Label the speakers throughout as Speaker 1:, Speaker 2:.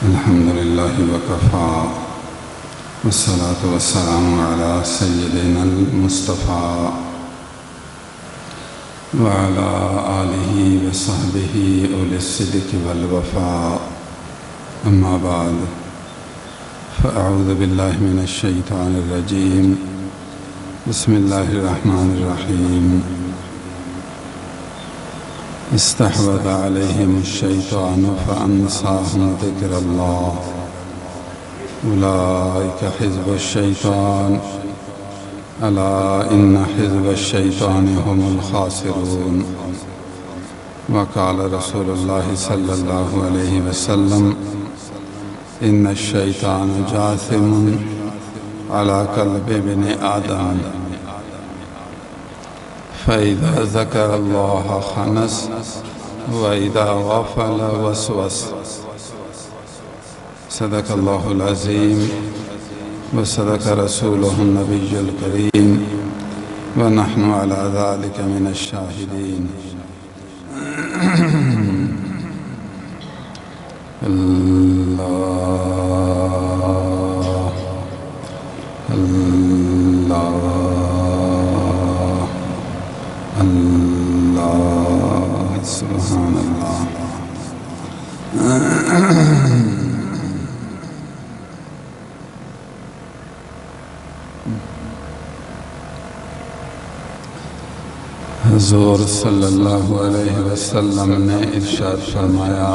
Speaker 1: الحمد لله وكفى والصلاة والسلام على سيدنا المصطفى وعلى آله وصحبه أولي الصدق والوفاء. أما بعد، فأعوذ بالله من الشيطان الرجيم. بسم الله الرحمن الرحيم. استحوذ عليهم الشيطان فأنساهم ذكر الله أولئك حزب الشيطان ألا إن حزب الشيطان هم الخاسرون. وقال رسول الله صلى الله عليه وسلم إن الشيطان جاثم على قلب ابن آدم فإذا ذكر الله خنس وإذا غفل وسوس. صدق الله العظيم وصدق رسوله النبي الكريم ونحن على ذلك من الشاهدين. الله الله اللہ سبحان اللہ. حضور صلی اللہ علیہ وسلم نے ارشاد فرمایا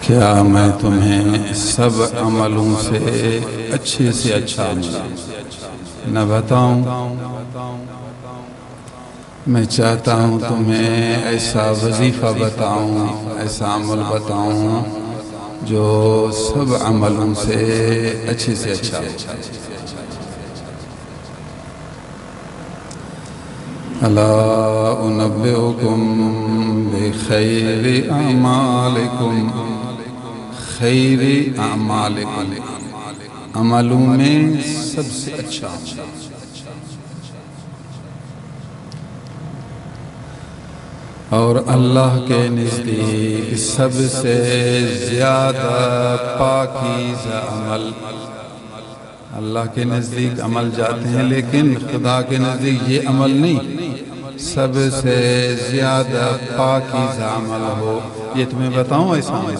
Speaker 1: کیا میں تمہیں سب عملوں سے اچھے سے اچھا عمل نہ بتاؤں؟ میں چاہتا ہوں تمہیں ایسا وظیفہ بتاؤں، ایسا عمل بتاؤں جو سب عملوں سے اچھے سے اچھا ہو. الا انبئکم بخیر اعمالکم. خیر اعمالکم، عملوں میں سب سے اچھا. اور اللہ کے نزدیک سب سے زیادہ پاکیزہ عمل. اللہ کے نزدیک عمل جاتے ہیں لیکن خدا کے نزدیک یہ عمل نہیں. سب سے زیادہ پاکیزہ عمل ہو. یہ تمہیں بتاؤں ایسا عمل.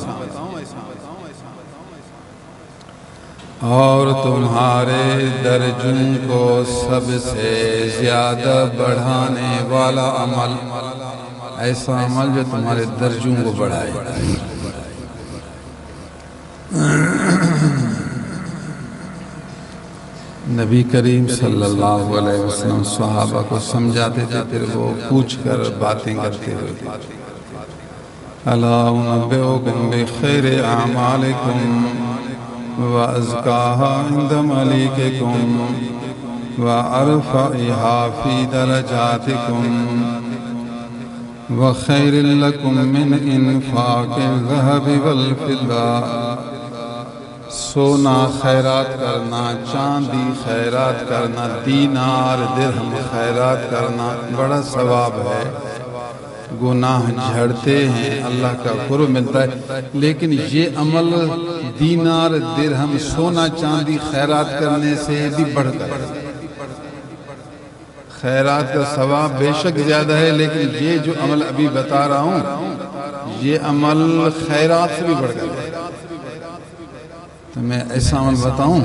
Speaker 1: اور تمہارے درجوں کو سب سے زیادہ بڑھانے والا عمل. ایسا عمل جو تمہارے درجوں کو بڑھائے. نبی کریم صلی اللہ علیہ وسلم صحابہ کو سمجھاتے تھے، پھر وہ پوچھ کر باتیں کرتے ہوئے الا انبئکم بخیر اعمالکم وَأَزْكَاهَا عِنْدَ مَلِكِكُمْ وَأَرْفَعِهَا فِي دَرَجَاتِكُمْ وَخَيْرٍ لَكُمْ مِنْ إِنْفَاقِ الذَّهَبِ وَالْفِضَّةِ. سونا خیرات کرنا، چاندی خیرات کرنا، دینار درہم خیرات کرنا بڑا ثواب ہے. گناہ جھڑتے ہیں، اللہ کا قرب ملتا ہے. لیکن یہ عمل دینار درہم سونا چاندی خیرات کرنے سے بھی بڑھ کر. خیرات کا ثواب بے شک زیادہ ہے، لیکن یہ جو عمل ابھی بتا رہا ہوں یہ عمل خیرات سے بھی بڑھ کر ہے. تو میں ایسا عمل بتاؤں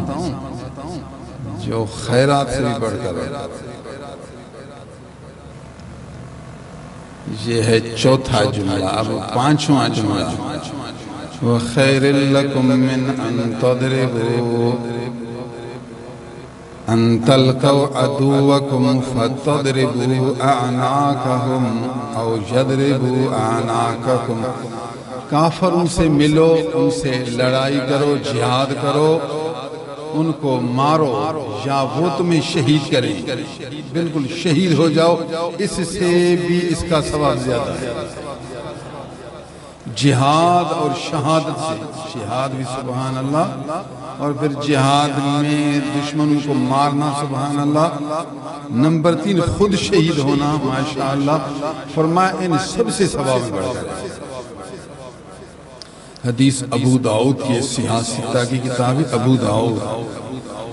Speaker 1: جو خیرات سے بھی بڑھ کر ہے. یہ ہے چوتھا جملہ. اب پانچواں جملہ وَخَيْرٍ لَكُمْ مِنْ أَن تَضْرِبُوا أَن تَلْقَوْا عَدُوَّكُمْ فَتَضْرِبُوا أَعْنَاقَهُمْ أَوْ يَضْرِبُوا أَعْنَاقَكُمْ. کافروں سے ملو، ان سے لڑائی کرو، جہاد کرو، ان کو مارو یا وہ تمہیں شہید کریں. بالکل شہید ہو جاؤ، اس سے بھی اس کا ثواب زیادہ ہے. جہاد اور شہادت سے، جہاد بھی سبحان اللہ، اور پھر جہاد میں دشمنوں کو مارنا سبحان اللہ، نمبر 3 خود شہید ہونا ماشاءاللہ، فرمایا ان سب سے ثواب میں بڑھ کر ہے۔ حدیث ابو داؤد کی سیاہ ستہ کی کتاب ہے، ابو داؤد،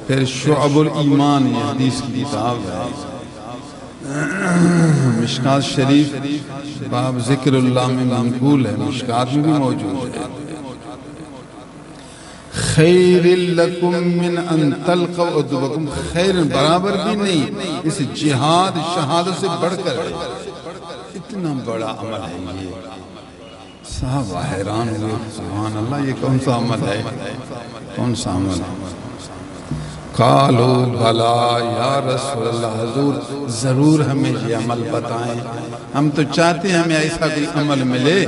Speaker 1: پھر شعب الایمان یہ حدیث کی کتاب ہے، مشکات شریف باب ذکر اللہ میں منقول ہے، مشکات میں بھی موجود ہے۔ خیر لکم من ان تلقوا عدوکم، خیر برابر بھی نہیں، اس جہاد شہادت سے بڑھ کر ہے، اتنا بڑا عمل ہے یہ۔ صحابہ حیران ہوئے، سبحان اللہ یہ کون سا عمل ہے، کون سا عمل ہے؟ قالو بھلا یا رسول اللہ، حضور ضرور ہمیں یہ عمل بتائیں، ہم تو چاہتے ہیں ہمیں ایسا کوئی عمل ملے،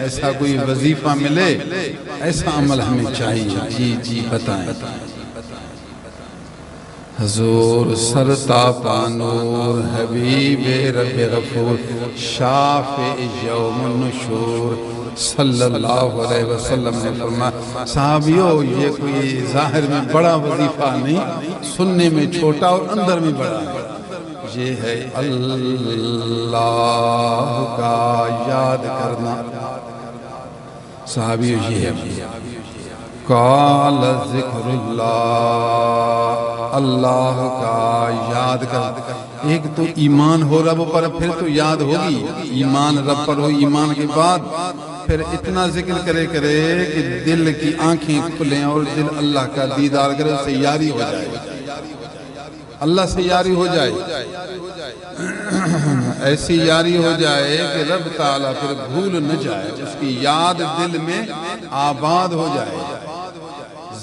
Speaker 1: ایسا کوئی وظیفہ ملے، ایسا عمل ہمیں چاہیے، جی جی بتائیں۔ حضور سرتاپا نور حبیب رب غفور شافع یوم النشور صلی اللہ علیہ وسلم نے فرمایا، صحابیوں یہ کوئی ظاہر میں بڑا وظیفہ نہیں، سننے میں چھوٹا اور اندر میں بڑا ہے، یہ ہے اللہ کا یاد کرنا۔ صحابیوں یہ ہے قال ذکر اللہ، اللہ کا یاد کر، ایک تو ایمان ہو رب پر، پھر تو یاد ہوگی، ایمان رب پر ہو، ایمان کے بعد پھر اتنا ذکر کرے کہ دل کی آنکھیں کھلیں اور دل اللہ کا دیدار کرے، اس سے یاری ہو جائے، اللہ سے یاری ہو جائے، ایسی یاری ہو جائے کہ رب تعالیٰ پھر بھول نہ جائے، اس کی یاد دل میں آباد ہو جائے۔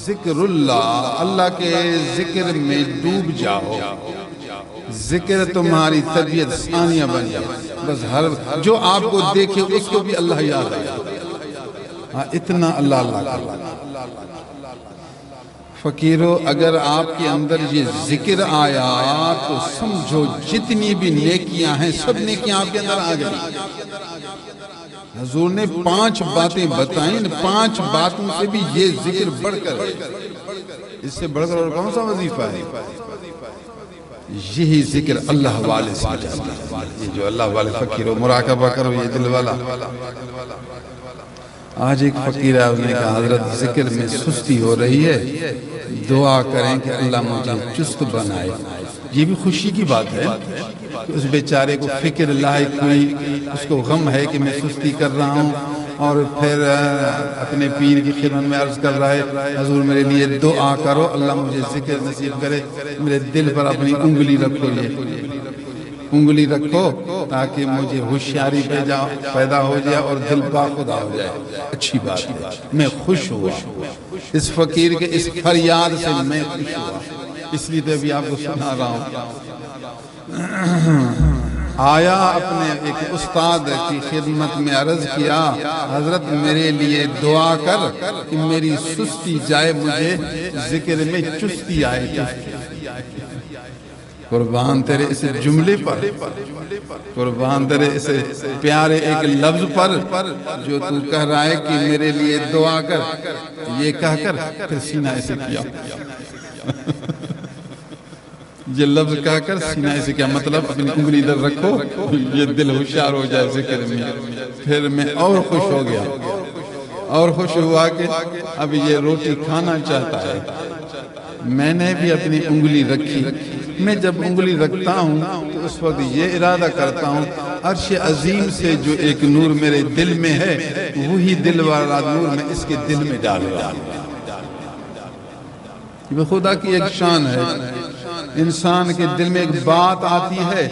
Speaker 1: ذکر اللہ، اللہ کے ذکر میں ڈوب جاؤ، ذکر تمہاری طبیعت ثانیہ بن جائے، بس ہر جو آپ کو دیکھے اس کو بھی اللہ یاد آئے، اتنا اللہ اللہ کا۔ فقیرو اگر آپ کے اندر یہ ذکر آیا تو سمجھو جتنی بھی نیکیاں ہیں سب نیکیاں آپ کے اندر آ گئی۔ حضور نے 5 باتیں بتائیں، 5 باتوں سے بھی یہ ذکر بڑھ کر ہے، اس سے بڑھ کر اور کون سا وظیفہ ہے؟ یہی ذکر اللہ والے سے جاتا ہے، یہ جو اللہ والے فقیرو مراقبہ کرو یہ دل والا۔ آج ایک فقیر ہے، اس نے کہا حضرت ذکر میں سستی ہو رہی ہے، دعا کریں کہ اللہ مجھے چست بنائے۔ یہ بھی خوشی کی بات ہے کہ اس بیچارے کو فکر لاحق ہوئی، اس کو غم ہے کہ میں سستی کر رہا ہوں، اور پھر اپنے پیر کی خدمت میں عرض کر رہا ہے حضور میرے لیے دعا کرو، اللہ مجھے ذکر نصیب کرے، میرے دل پر اپنی انگلی رکھو، یہ انگلی رکھو تاکہ مجھے ہوشیاری پیدا ہو جائے اور دل باخدا ہو جائے۔ اچھی بات ہے، میں خوش ہوا اس فقیر کے اس فریاد سے، میں خوش ہوا، اس لیے تو ابھی آپ کو سنا رہا ہوں۔ آیا اپنے ایک استاد کی خدمت میں عرض کیا حضرت میرے لیے دعا کر کہ میری سستی جائے، مجھے ذکر میں چستی آئے۔ قربان تیرے اس جملے پر، قربان تیرے اس پیارے ایک لفظ پر جو تو کہہ رہا ہے کہ میرے لیے دعا کر، یہ کہہ کر پھر سینہ ایسے کیا، یہ لفظ کہہ کر سینہ ایسے کیا، مطلب اپنی انگلی در رکھو، یہ دل ہوشیار ہو جائے ذکر میں۔ پھر میں اور خوش ہو گیا، اور خوش ہوا کہ اب یہ روٹی کھانا چاہتا ہے۔ میں نے بھی اپنی انگلی رکھی، میں جب انگلی رکھتا ہوں تو اس وقت یہ ارادہ کرتا ہوں عرش عظیم سے جو ایک نور میرے دل میں ہے وہی دل والا نور میں اس کے دل میں ڈالوں۔ یہ خدا کی ایک شان ہے، انسان کے دل میں ایک بات آتی ہے،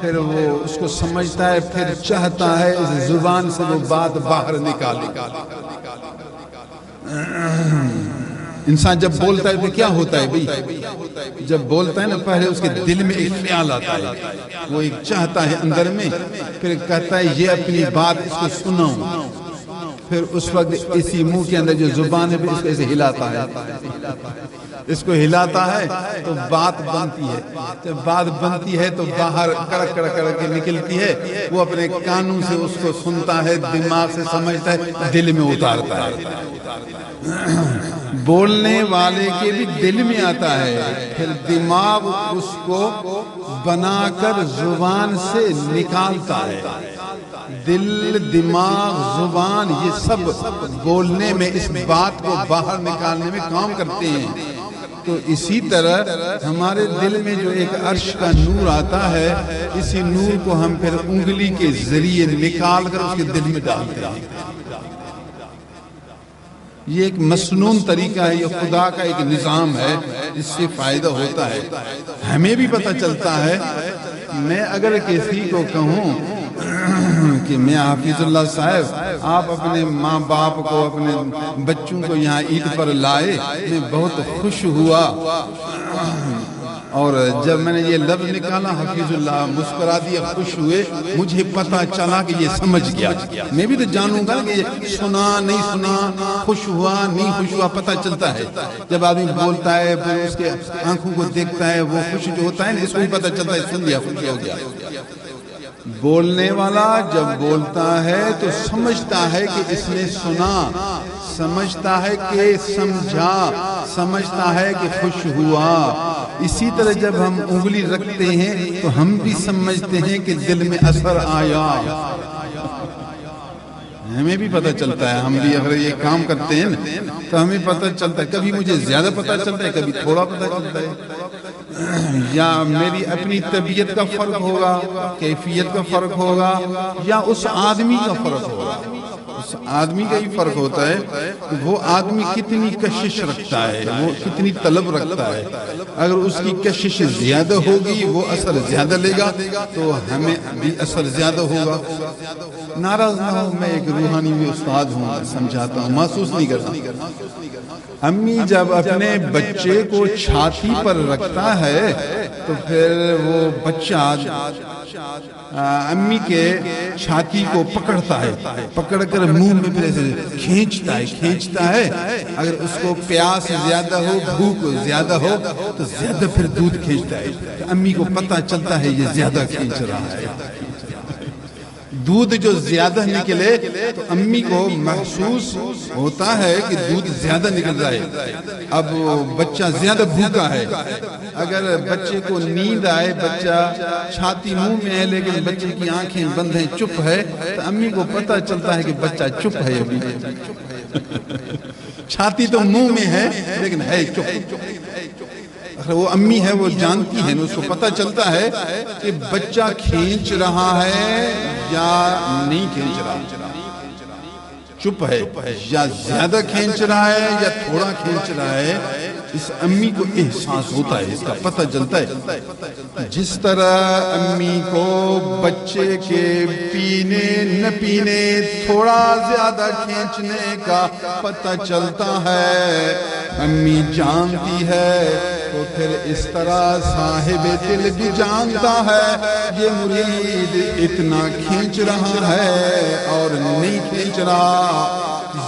Speaker 1: پھر وہ اس کو سمجھتا ہے، پھر چاہتا ہے اس زبان سے وہ بات باہر نکالے۔ انسان جب بولتا ہے تو کیا ہوتا ہے بھئی؟ جب بولتا ہے نا پہلے اس کے دل میں ایک خیال آتا ہے، وہ ایک چاہتا ہے اندر میں، پھر کہتا ہے یہ اپنی بات اس کو سناؤں، پھر اس وقت اسی منہ کے اندر جو زبان ہے اس کو ایسے ہلاتا ہے، اس کو ہلاتا ہے تو بات بنتی ہے، جب بات بنتی ہے تو باہر کڑک کڑک کڑک کے نکلتی ہے، وہ اپنے کانوں سے اس کو سنتا ہے، دماغ سے سمجھتا ہے، دل میں اتارتا ہے، بولنے والے کے بھی دل میں آتا ہے، پھر دماغ اس کو بنا کر زبان سے نکالتا ہے۔ دل، دماغ، زبان، یہ سب بولنے میں، اس بات کو باہر نکالنے میں کام کرتے ہیں۔ تو اسی طرح ہمارے دل میں جو ایک عرش کا نور آتا ہے، اسی نور کو ہم پھر انگلی کے ذریعے نکال کر اس کے دل میں ڈالتے ہیں۔ یہ ایک مسنون طریقہ ہے، یہ خدا کا ایک نظام ہے، اس سے فائدہ ہوتا ہے۔ ہمیں بھی پتہ چلتا ہے، میں اگر کسی کو کہوں کہ میں حافظ اللہ صاحب، آپ اپنے ماں باپ کو، اپنے بچوں کو یہاں عید پر لائے، میں بہت خوش ہوا، اور جب میں نے یہ لفظ نکالا حفیظ اللہ، مسکرا دیا، خوش ہوئے، مجھے پتا چلا کہ یہ سمجھ گیا۔ میں بھی تو جانوں گا کہ یہ سنا نہیں سنا، خوش ہوا نہیں خوش ہوا، پتا چلتا ہے۔ جب آدمی بولتا ہے، پھر اس کے آنکھوں کو دیکھتا ہے، وہ خوش جو ہوتا ہے نا، اس کو بھی پتا چلتا ہے سن لیا، خوش ہو گیا۔ بولنے والا جب بولتا ہے تو سمجھتا ہے کہ اس نے سنا، سمجھتا ہے کہ سمجھا، سمجھتا ہے کہ خوش ہوا۔ اسی طرح جب ہم انگلی رکھتے ہیں تو ہم بھی سمجھتے ہیں کہ دل میں اثر آیا، ہمیں بھی پتہ چلتا ہے۔ ہم بھی اگر یہ کام کرتے ہیں نا تو ہمیں پتہ چلتا ہے، کبھی مجھے زیادہ پتہ چلتا ہے، کبھی تھوڑا پتہ چلتا ہے، یا میری اپنی طبیعت کا فرق ہوگا، کیفیت کا فرق ہوگا، یا اس آدمی کا فرق ہوگا۔ اس آدمی کا ہی فرق ہوتا ہے کہ وہ آدمی کتنی کشش رکھتا ہے، وہ کتنی طلب رکھتا ہے۔ اگر اس کی کشش زیادہ ہوگی، وہ اثر زیادہ لے گا، تو ہمیں بھی اثر زیادہ ہوگا۔ ناراض نہ ہو، میں ایک روحانی بھی استاد ہوں، سمجھاتا ہوں، محسوس نہیں کرتا۔ امی جب اپنے بچے کو چھاتی پر رکھتا ہے تو پھر وہ بچہ امی کے چھاتی کو پکڑتا ہے، پکڑ کر منہ میں پھر ایسے کھینچتا ہے۔ اگر اس کو پیاس زیادہ ہو، بھوک زیادہ ہو تو زیادہ پھر دودھ کھینچتا ہے۔ امی کو پتہ چلتا ہے یہ زیادہ کھینچ رہا ہے، دودھ جو زیادہ نکلے تو امی کو محسوس ہوتا ہے کہ دودھ زیادہ نکل رہا ہے، اب بچہ زیادہ بھوکا ہے۔ اگر بچے کو نیند آئے، بچہ چھاتی منہ میں ہے لیکن بچے کی آنکھیں بند ہیں، چپ ہے، تو امی کو پتہ چلتا ہے کہ بچہ چپ ہے، ابھی چھاتی تو منہ میں ہے لیکن ہے چپ۔ وہ امی ہے، وہ جانتی ہے، اس کو پتہ چلتا ہے کہ بچہ کھینچ رہا ہے یا نہیں کھینچ رہا، چپ ہے یا زیادہ کھینچ رہا ہے یا تھوڑا کھینچ رہا ہے، اس امی کو احساس ہوتا ہے، اس کا پتہ چلتا ہے۔ جس طرح امی کو بچے کے پینے نہ پینے، تھوڑا زیادہ کھینچنے کا پتہ چلتا ہے، امی جانتی ہے، تو پھر اس طرح صاحب دل بھی جانتا ہے یہ مرید اتنا کھینچ رہا ہے اور نہیں کھینچ رہا،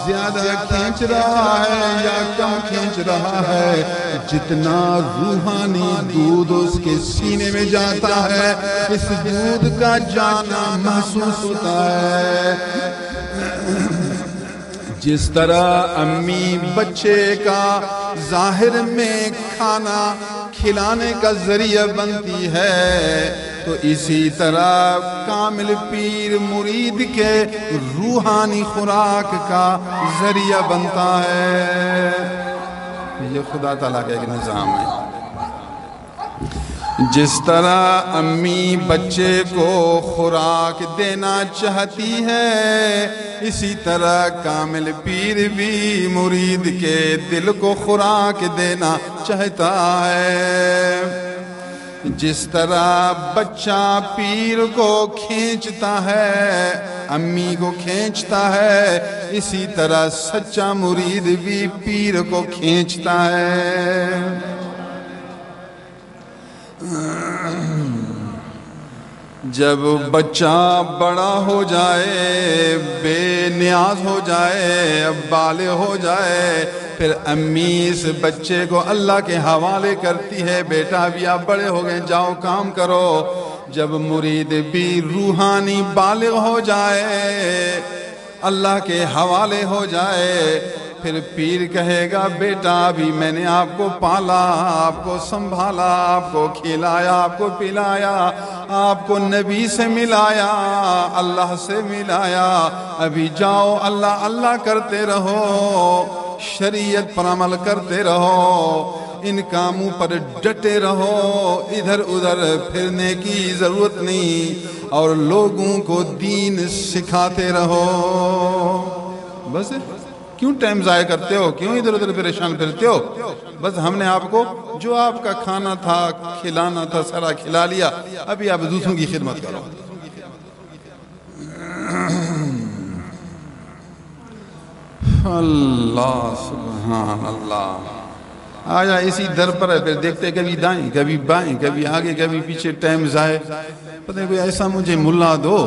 Speaker 1: زیادہ کھینچ رہا ہے یا کم کھینچ رہا ہے۔ جتنا روحانی دودھ اس کے سینے میں جاتا ہے، اس دودھ کا جانا محسوس ہوتا ہے۔ جس طرح امی بچے کا ظاہر میں کھانا کھلانے کا ذریعہ بنتی ہے، تو اسی طرح کامل پیر مرید کے روحانی خوراک کا ذریعہ بنتا ہے۔ یہ خدا تعالیٰ کا ایک نظام ہے۔ جس طرح امی بچے کو خوراک دینا چاہتی ہے، اسی طرح کامل پیر بھی مرید کے دل کو خوراک دینا چاہتا ہے۔ جس طرح بچہ پیر کو کھینچتا ہے، امی کو کھینچتا ہے، اسی طرح سچا مرید بھی پیر کو کھینچتا ہے۔ جب بچہ بڑا ہو جائے، بے نیاز ہو جائے، بالغ ہو جائے، پھر امی اس بچے کو اللہ کے حوالے کرتی ہے، بیٹا ابھی آپ بڑے ہو گئے، جاؤ کام کرو۔ جب مرید بھی روحانی بالغ ہو جائے، اللہ کے حوالے ہو جائے، پھر پیر کہے گا بیٹا ابھی میں نے آپ کو پالا، آپ کو سنبھالا، آپ کو کھلایا، آپ کو پلایا، آپ کو نبی سے ملایا، اللہ سے ملایا، ابھی جاؤ اللہ اللہ کرتے رہو، شریعت پر عمل کرتے رہو، ان کاموں پر ڈٹے رہو، ادھر ادھر پھرنے کی ضرورت نہیں، اور لوگوں کو دین سکھاتے رہو۔ بس کیوں ٹائم ضائع کرتے ہو؟ کیوں ادھر ادھر پریشان پھرتے ہو؟ بس ہم نے آپ کو جو آپ کا کھانا تھا، کھلانا تھا، سارا کھلا لیا، ابھی آپ دوسروں کی خدمت کرو۔ اللہ سبحان اللہ۔ آجا اسی در پر ہے، پھر دیکھتے کبھی دائیں کبھی بائیں، کبھی آگے کبھی پیچھے، ٹائم ضائع۔ پتہ کوئی ایسا مجھے ملا دو،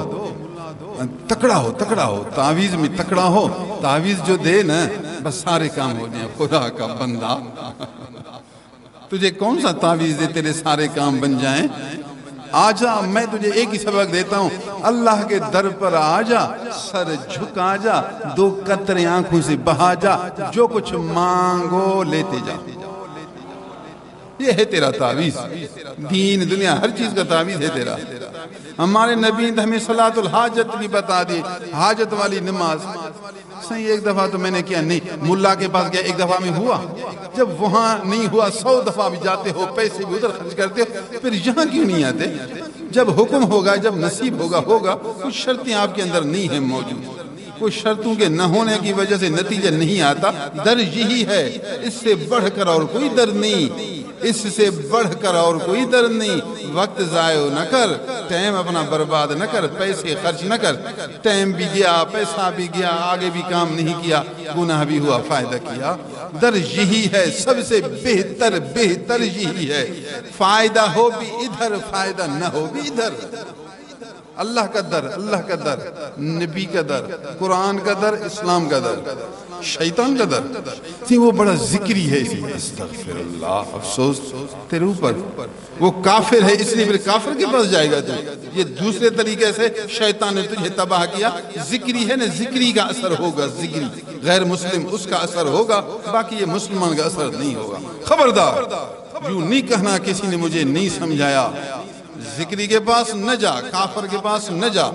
Speaker 1: تکڑا ہو، تعویذ میں تکڑا ہو، تعویذ جو دے نا بس سارے کام ہو جائیں۔ خدا کا بندہ، تجھے کون سا تعویذ دے تیرے سارے کام بن جائیں؟ آجا میں تجھے ایک ہی سبق دیتا ہوں، اللہ کے در پر آجا، سر جھکا جا، 2 قطرے آنکھوں سے بہا جا، جو کچھ مانگو لیتے جا۔ یہ ہے تیرا تعویذ، دین دنیا ہر چیز کا تعویذ ہے تیرا۔ ہمارے نبی نے ہمیں صلاۃ الحاجت بھی بتا دی، حاجت والی نماز۔ صحیح ایک دفعہ تو میں نے کیا نہیں، ملا کے پاس گیا، ایک دفعہ میں ہوا، جب وہاں نہیں ہوا 100 دفعہ بھی جاتے ہو، پیسے بھی ادھر خرچ کرتے ہو، پھر یہاں کیوں نہیں آتے؟ جب حکم ہوگا، جب نصیب ہوگا، کچھ شرطیں آپ کے اندر نہیں ہیں موجود، کچھ شرطوں کے نہ ہونے کی وجہ سے نتیجہ نہیں آتا۔ در یہی ہے، اس سے بڑھ کر اور کوئی در نہیں، اس سے بڑھ کر اور کوئی در نہیں۔ وقت ضائع نہ کر، ٹائم اپنا برباد نہ کر، پیسے خرچ نہ کر، ٹائم بھی گیا، پیسہ بھی گیا، آگے بھی کام نہیں کیا، گناہ بھی ہوا، فائدہ کیا۔ در یہی ہے، سب سے بہتر یہی ہے، فائدہ ہو بھی ادھر، فائدہ نہ ہو بھی ادھر۔ اللہ کا در، نبی کا در، قرآن کا در، اسلام کا در، شیطان کا در۔ وہ بڑا ذکری ہے، استغفر اللہ، افسوس تیرے اوپر، وہ کافر ہے، اس لیے پھر کافر کے پاس جائے گا تو۔ یہ دوسرے طریقے سے شیطان نے تجھے تباہ کیا۔ ذکری ہے نا، ذکری کا اثر ہوگا، ذکری غیر مسلم اس کا اثر ہوگا، باقی یہ مسلمان کا اثر نہیں ہوگا۔ خبردار، یوں نہیں کہنا کسی نے مجھے نہیں سمجھایا۔ ذکری کے پاس نہ جا، کافر کے پاس نہ جا،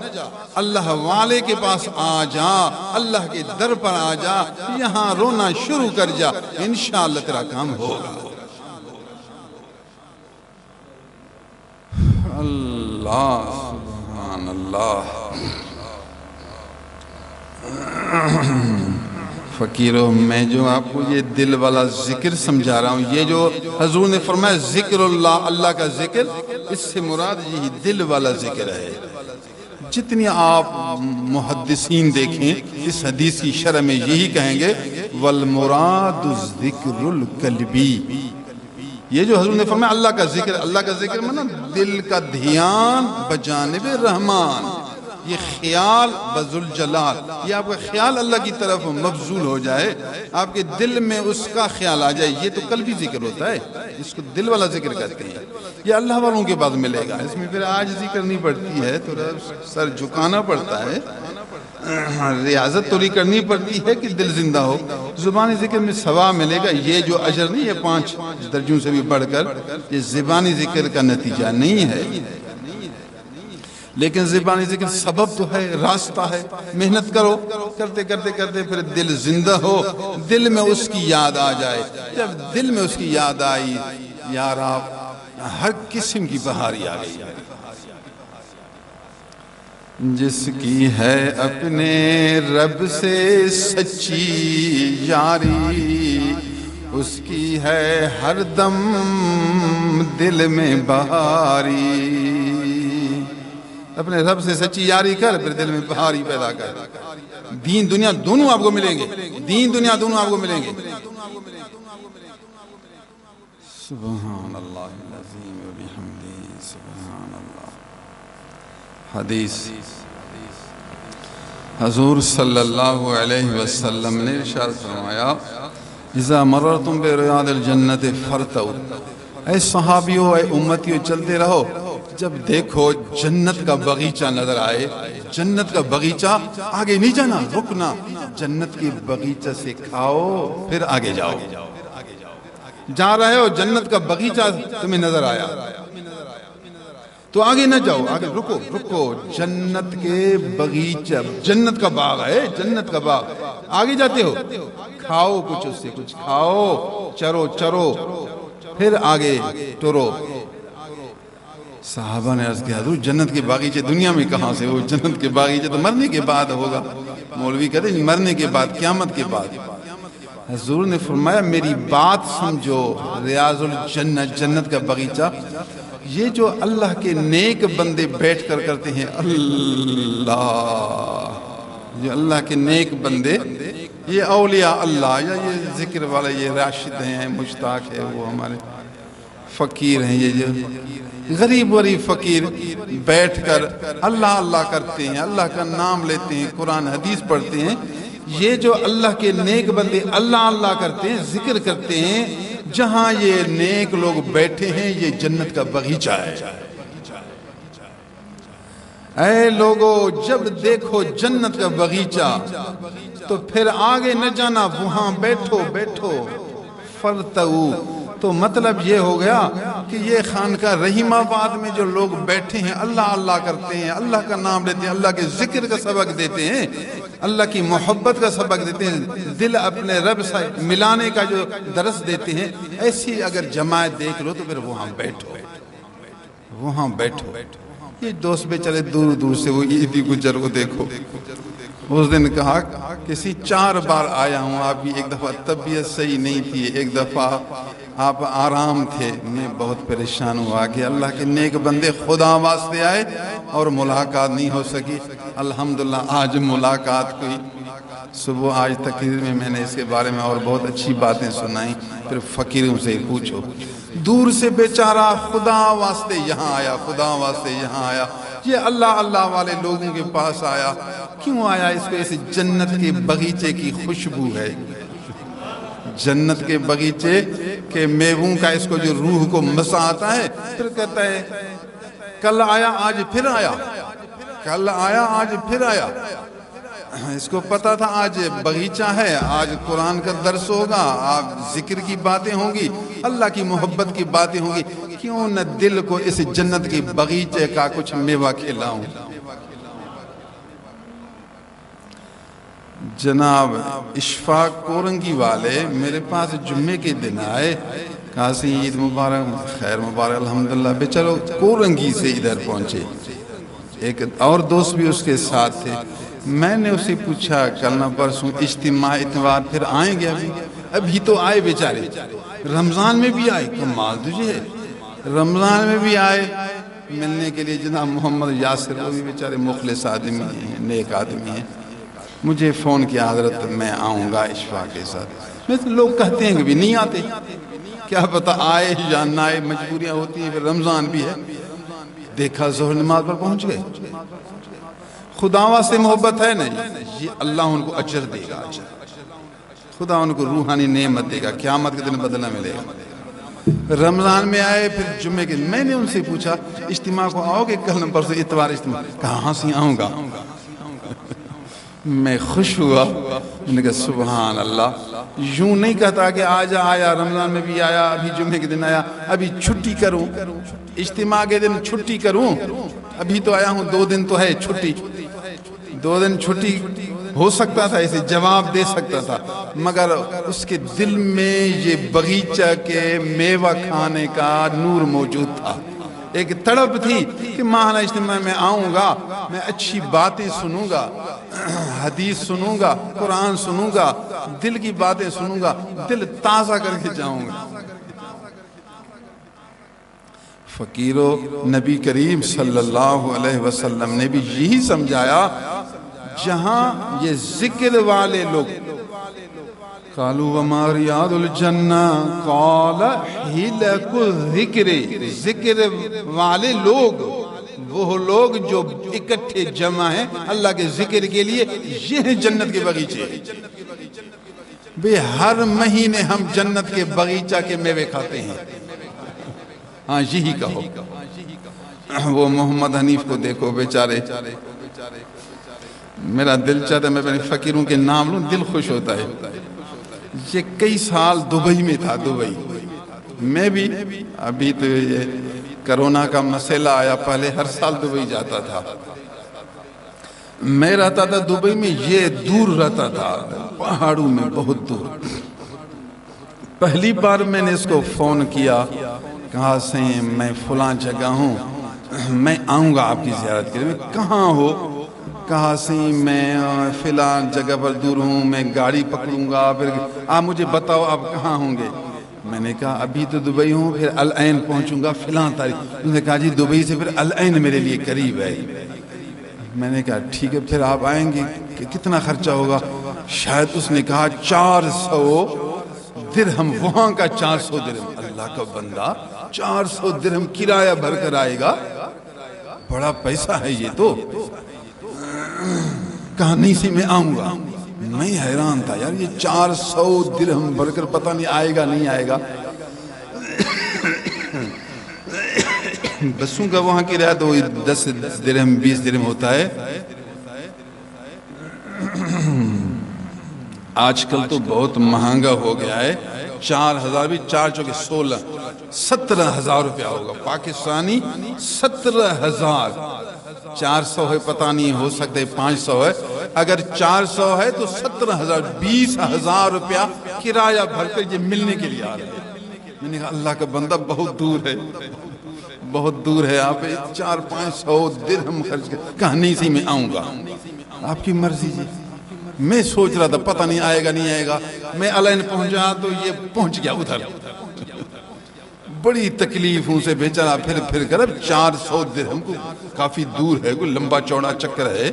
Speaker 1: اللہ والے کے پاس آ جا، اللہ کے در پر آ جا، یہاں رونا شروع کر جا، انشاءاللہ تیرا کام ہوگا۔ اللہ سبحان اللہ۔ فقیروں، میں جو آپ کو یہ دل والا ذکر سمجھا رہا ہوں، یہ جو حضور نے فرمایا ذکر اللہ، اللہ کا ذکر، اس سے مراد یہی دل والا ذکر ہے۔ جتنی آپ محدثین دیکھیں اس حدیث کی شرح میں یہی کہیں گے والمراد ذکر القلبی۔ یہ جو حضور نے فرمایا اللہ کا ذکر مطلب دل کا دھیان بجانب رحمان، یہ خیال بذوالجلال، یہ آپ کا خیال اللہ کی طرف مبذول ہو جائے، آپ کے دل میں اس کا خیال آ جائے، یہ تو قلبی ذکر ہوتا ہے، اس کو دل والا ذکر کہتے ہیں۔ یہ اللہ والوں کے بعد ملے گا، اس میں پھر عاجزی کرنی پڑتی ہے، تھوڑا سر جھکانا پڑتا ہے، ریاضت تھوڑی کرنی پڑتی ہے کہ دل زندہ ہو۔ زبانی ذکر میں ثواب ملے گا، یہ جو اجر نہیں ہے 5 درجوں سے بھی بڑھ کر، یہ زبانی ذکر کا نتیجہ نہیں ہے، لیکن زبانی ذکر سبب تو ہے، راستہ ہے۔ محنت کرو، کرتے کرتے کرتے پھر دل زندہ ہو، دل میں اس کی یاد آ جائے۔ جب دل میں اس کی یاد آئی، یار آپ ہر قسم کی بہاری آ گئی۔ جس کی ہے اپنے رب سے سچی یاری، اس کی ہے ہر دم دل میں بہاری۔ اپنے رب سے سچی یاری کر، پھر دل میں بہاری پیدا کر۔ دین دنیا دونوں آپ کو ملیں گے، دین دنیا دونوں آپ کو ملیں گے۔ سبحان اللہ العظیم و بحمدہ، سبحان اللہ۔ حدیث حضور صلی اللہ علیہ وسلم نے ارشاد فرمایا اذا مررتم بریاض الجنت فرتو، اے صحابیوں، اے امتیوں، چلتے رہو، جب دیکھو جنت کا باغیچہ نظر آئے، جنت کا باغیچہ، آگے نہیں جانا، رکنا، جنت کے باغیچہ سے کھاؤ پھر آگے جاؤ۔ جا رہے ہو، جنت کا باغیچہ تمہیں نظر آیا تو آگے نہ جاؤ، آگے رکو، رکو، جنت کے باغیچہ، جنت کا باغ ہے، جنت کا باغ، آگے جاتے ہو، کھاؤ کچھ، اس سے کچھ کھاؤ، چرو چرو، پھر آگے ٹرو۔ صحابہ نے عرض کیا حضور جنت کے باغیچے دنیا میں کہاں سے؟ وہ جنت کے باغیچے تو مرنے کے بعد ہوگا۔ مولوی کہتے ہیں مرنے کے بعد، قیامت کے بعد۔ حضور نے فرمایا میری بات سمجھو، ریاض الجنہ، جنت کا باغیچہ، یہ جو اللہ کے نیک بندے بیٹھ کر کرتے ہیں، اللہ، یہ اللہ کے نیک بندے، یہ اولیاء اللہ، یا یہ ذکر والے، یہ راشد ہیں، مشتاق ہے، وہ ہمارے فقیر ہیں، یہ جو غریب غریب فقیر بیٹھ کر اللہ اللہ کرتے ہیں، اللہ کا نام لیتے ہیں، قرآن حدیث پڑھتے ہیں، یہ جو اللہ کے نیک بندے اللہ اللہ کرتے ہیں، ذکر کرتے ہیں، جہاں یہ نیک لوگ بیٹھے ہیں یہ جنت کا باغیچہ ہے۔ اے لوگو جب دیکھو جنت کا باغیچہ تو پھر آگے نہ جانا، وہاں بیٹھو بیٹھو، فرتو، تو مطلب یہ ہو گیا کہ یہ خانقاہ رحیم آباد میں جو لوگ بیٹھے ہیں، اللہ اللہ کرتے ہیں، اللہ کا نام لیتے ہیں، اللہ کے ذکر کا سبق دیتے ہیں، اللہ کی محبت کا سبق دیتے ہیں، دل اپنے رب سے ملانے کا جو درس دیتے ہیں، ایسی اگر جماعت دیکھ لو تو پھر وہاں بیٹھو، وہاں بیٹھو۔ یہ دوست بے چلے دور دور سے، وہ عیدی گجر کو دیکھو، اس دن کہا کسی 4 بار آیا ہوں، آپ کی ایک دفعہ طبیعت صحیح نہیں تھی، ایک دفعہ آپ آرام تھے، میں بہت پریشان ہوا کہ اللہ کے نیک بندے خدا واسطے آئے اور ملاقات نہیں ہو سکی، الحمدللہ آج ملاقات ہوئی۔ صبح آج تقریر میں نے اس کے بارے میں اور بہت اچھی باتیں سنائیں، پھر فقیروں سے پوچھو، دور سے بیچارہ خدا واسطے یہاں آیا، خدا واسطے یہاں آیا، یہ اللہ اللہ والے لوگوں کے پاس آیا، کیوں آیا؟ اس کو ایسے جنت کے باغیچے کی خوشبو ہے، جنت کے باغیچے کے میووں کا اس کو جو روح کو مزہ آتا ہے، پھر کہتا ہے کل آیا آج پھر آیا، کل آیا آج پھر آیا۔ اس کو پتا تھا آج باغیچہ ہے، آج قرآن کا درس ہوگا، آج ذکر کی باتیں ہوں گی، اللہ کی محبت کی باتیں ہوں گی، کیوں نہ دل کو اس جنت کی باغیچے کا کچھ میوہ کھلاؤں۔ جناب اشفاق کورنگی والے میرے پاس جمعے کے دن آئے، کہا سی عید مبارک، خیر مبارک، الحمدللہ، بے چلو کورنگی سے ادھر پہنچے، ایک اور دوست بھی اس کے ساتھ تھے۔ میں نے اسے پوچھا کل نہ پرسوں اجتماع اتوار پھر آئیں گے؟ ابھی تو آئے بیچارے، رمضان میں بھی آئے، کمال تجھے ہے، رمضان میں بھی آئے ملنے کے لیے جناب محمد یاسر، وہ بھی بیچارے مخلص آدمی ہیں، نیک آدمی ہیں، مجھے فون کیا حضرت میں آؤں گا اشفاق کے ساتھ، میں لوگ کہتے ہیں کہ بھی نہیں آتے، کیا پتا آئے یا نہ آئے، مجبوریاں ہوتی ہیں، پھر رمضان بھی ہے، دیکھا ظہر نماز پر پہنچ گئے، خداوہ سے محبت ہے نہیں، یہ اللہ ان کو اجر دے گا، خدا ان کو روحانی نعمت دے گا، قیامت کے دن بدلہ ملے گا۔ رمضان میں آئے، پھر جمعے کے دن میں نے ان سے پوچھا اجتماع کو آؤ گے؟ کل پرسوں اتوار اجتماع، کہاں سے آؤں گا؟ میں خوش ہوا، میں نے کہا سبحان اللہ، یوں نہیں کہتا کہ آج آیا، رمضان میں بھی آیا، ابھی جمعے کے دن آیا، ابھی چھٹی کروں، اجتماع کے دن چھٹی کروں، ابھی تو آیا ہوں، 2 دن تو ہے چھٹی، 2 دن چھٹی ہو سکتا تھا، اسے جواب دے سکتا تھا، مگر اس کے دل میں یہ باغیچہ کے میوہ کھانے کا نور موجود تھا، ایک تڑپ تھی کہ ماہانہ اجتماع میں آؤں گا، میں اچھی باتیں سنوں گا، حدیث سنوں گا، قرآن سنوں گا، دل کی باتیں سنوں گا، دل تازہ کر کے جاؤں گا۔ فقیرو، نبی کریم صلی اللہ علیہ وسلم نے بھی یہی سمجھایا، جہاں یہ ذکر والے لوگ، قالوا وما ریاض الجنہ قال حلق الذکر، ذکر والے لوگ، وہ لوگ جو اکٹھے جمع ہیں اللہ کے ذکر کے لیے، یہ ہیں جنت کے باغیچے۔ بے ہر مہینے ہم جنت کے باغیچہ کے میوے کھاتے ہیں. ہاں یہی کہو. وہ محمد حنیف کو دیکھو بیچارے, میرا دل چاہتا ہے میں اپنے فقیروں کے نام لوں, دل خوش ہوتا ہے. یہ کئی سال دبئی میں تھا. دبئی میں بھی, ابھی تو یہ کرونا کا مسئلہ آیا, پہلے ہر سال دبئی جاتا تھا. میں رہتا تھا دبئی میں, یہ دور رہتا تھا پہاڑوں میں, بہت دور. پہلی بار میں نے اس کو فون کیا, کہا سے میں فلاں جگہ ہوں, میں آؤں گا آپ کی زیارت کے لیے. میں کہاں ہو؟ کہا سے میں فلاں جگہ پر دور ہوں, میں گاڑی پکڑوں گا, پھر آپ مجھے بتاؤ آپ کہاں ہوں گے. میں نے کہا ابھی تو دبئی ہوں, پھر العین پہنچوں گا فلاں تاریخ. اس نے کہا جی دبئی سے پھر العین میرے لیے قریب ہے. میں نے کہا ٹھیک ہے, پھر آپ آئیں گے, کہ کتنا خرچہ ہوگا؟ شاید اس نے کہا 400 درہم, وہاں کا 400 درہم. اللہ کا بندہ 400 درہم کرایہ بھر کر آئے گا, بڑا پیسہ ہے یہ تو. کہا نہیں سی میں آؤں گا. میں حیران تھا یار, یہ 400 درہم بھر کر پتہ نہیں آئے گا نہیں آئے گا. بسوں کا وہاں کرایہ تو 10 درہم 20 درہم ہوتا ہے. آج کل تو بہت مہنگا ہو گیا ہے. 4000 بھی 4 چوکے 16, 17,000 روپیہ ہوگا پاکستانی. 17,000. 400 ہے پتہ نہیں, ہو سکتا ہے 500 ہے. اگر 400 ہے تو 17,000, 20,000 روپیہ کرایہ بھر کر یہ ملنے کے لیے آ رہے ہیں. میں نے کہا اللہ کا بندہ بہت دور ہے, بہت دور ہے, آپ 400-500 درہم خرچ کر. کہا نہیں سی میں آؤں گا. آپ کی مرضی جی. میں سوچ رہا تھا پتہ نہیں آئے گا نہیں آئے گا. میں العین پہنچا تو یہ پہنچ گیا ادھر. بڑی تکلیفوں سے بیچارہ پھر کر, اب 400 درہم کو کافی دور ہے, کوئی لمبا چوڑا چکر ہے,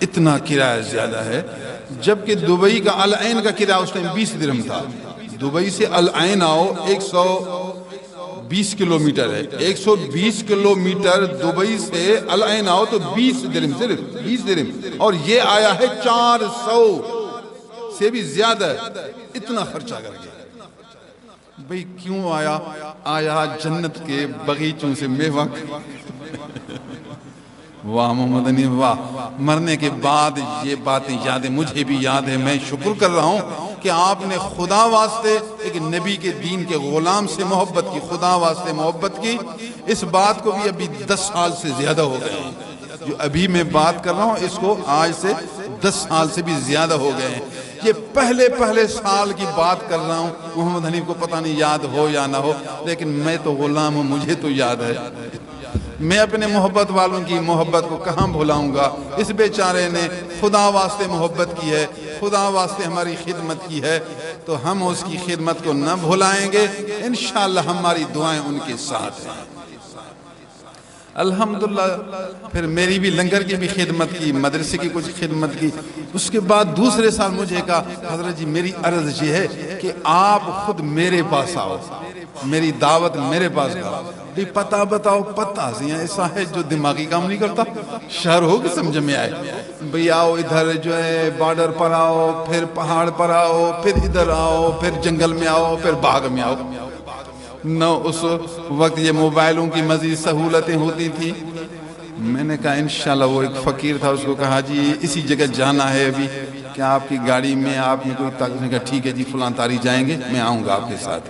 Speaker 1: اتنا کرایہ زیادہ ہے. جبکہ دبئی کا العین کا کرایہ اس ٹائم 20 درہم تھا. دبئی سے العین آؤ 120 کلومیٹر ہے. 120 کلومیٹر دبئی سے العین آؤ تو 20 درہم, صرف 20 درہم. اور یہ آیا ہے 400 سے بھی زیادہ. اتنا خرچہ کر کے بھئی کیوں آیا؟ آیا جنت کے باغیچوں سے میوہ. واہ محمد حنیف واہ. مرنے کے بعد یہ باتیں یاد ہیں, مجھے بھی یاد ہے. میں شکر کر رہا ہوں کہ آپ نے خدا واسطے ایک نبی کے دین کے غلام سے محبت کی, خدا واسطے محبت کی. اس بات کو بھی ابھی 10 سال سے زیادہ ہو گئے ہیں. جو ابھی میں بات کر رہا ہوں اس کو آج سے 10 سال سے بھی زیادہ ہو گئے ہیں. یہ پہلے سال کی بات کر رہا ہوں. محمد حنیف کو پتہ نہیں یاد ہو یا نہ ہو, لیکن میں تو غلام ہوں, مجھے تو یاد ہے. میں اپنے محبت والوں کی محبت کو کہاں بھلاؤں گا. اس بیچارے نے خدا واسطے محبت کی ہے, خدا واسطے ہماری خدمت کی ہے, تو ہم اس کی خدمت کو نہ بھلائیں گے. انشاءاللہ ہماری دعائیں ان کے ساتھ ہیں. الحمدللہ پھر میری بھی لنگر کی بھی خدمت کی, مدرسے کی کچھ خدمت کی. اس کے بعد دوسرے سال مجھے کہا حضرت جی میری عرض یہ ہے کہ آپ خود میرے پاس آؤ, میری دعوت میرے پاس کرو. پتہ بتاؤ. پتہ سے ایسا ہے جو دماغی کام نہیں کرتا, شہر ہو کہ سمجھ میں آئے. بھئی آؤ ادھر جو ہے بارڈر پر آؤ, پھر پہاڑ پر آؤ, پھر ادھر آؤ, پھر جنگل میں آؤ, پھر باغ میں آؤ. نہ اس وقت یہ موبائلوں کی مزید سہولتیں ہوتی تھی. میں نے کہا انشاءاللہ, وہ ایک فقیر تھا, اس کو کہا جی اسی جگہ جانا ہے ابھی, کیا آپ کی گاڑی میں آپ نے کوئی طاقت؟ نے کہا ٹھیک ہے جی فلاں تاریخ جائیں گے, میں آؤں گا آپ کے ساتھ.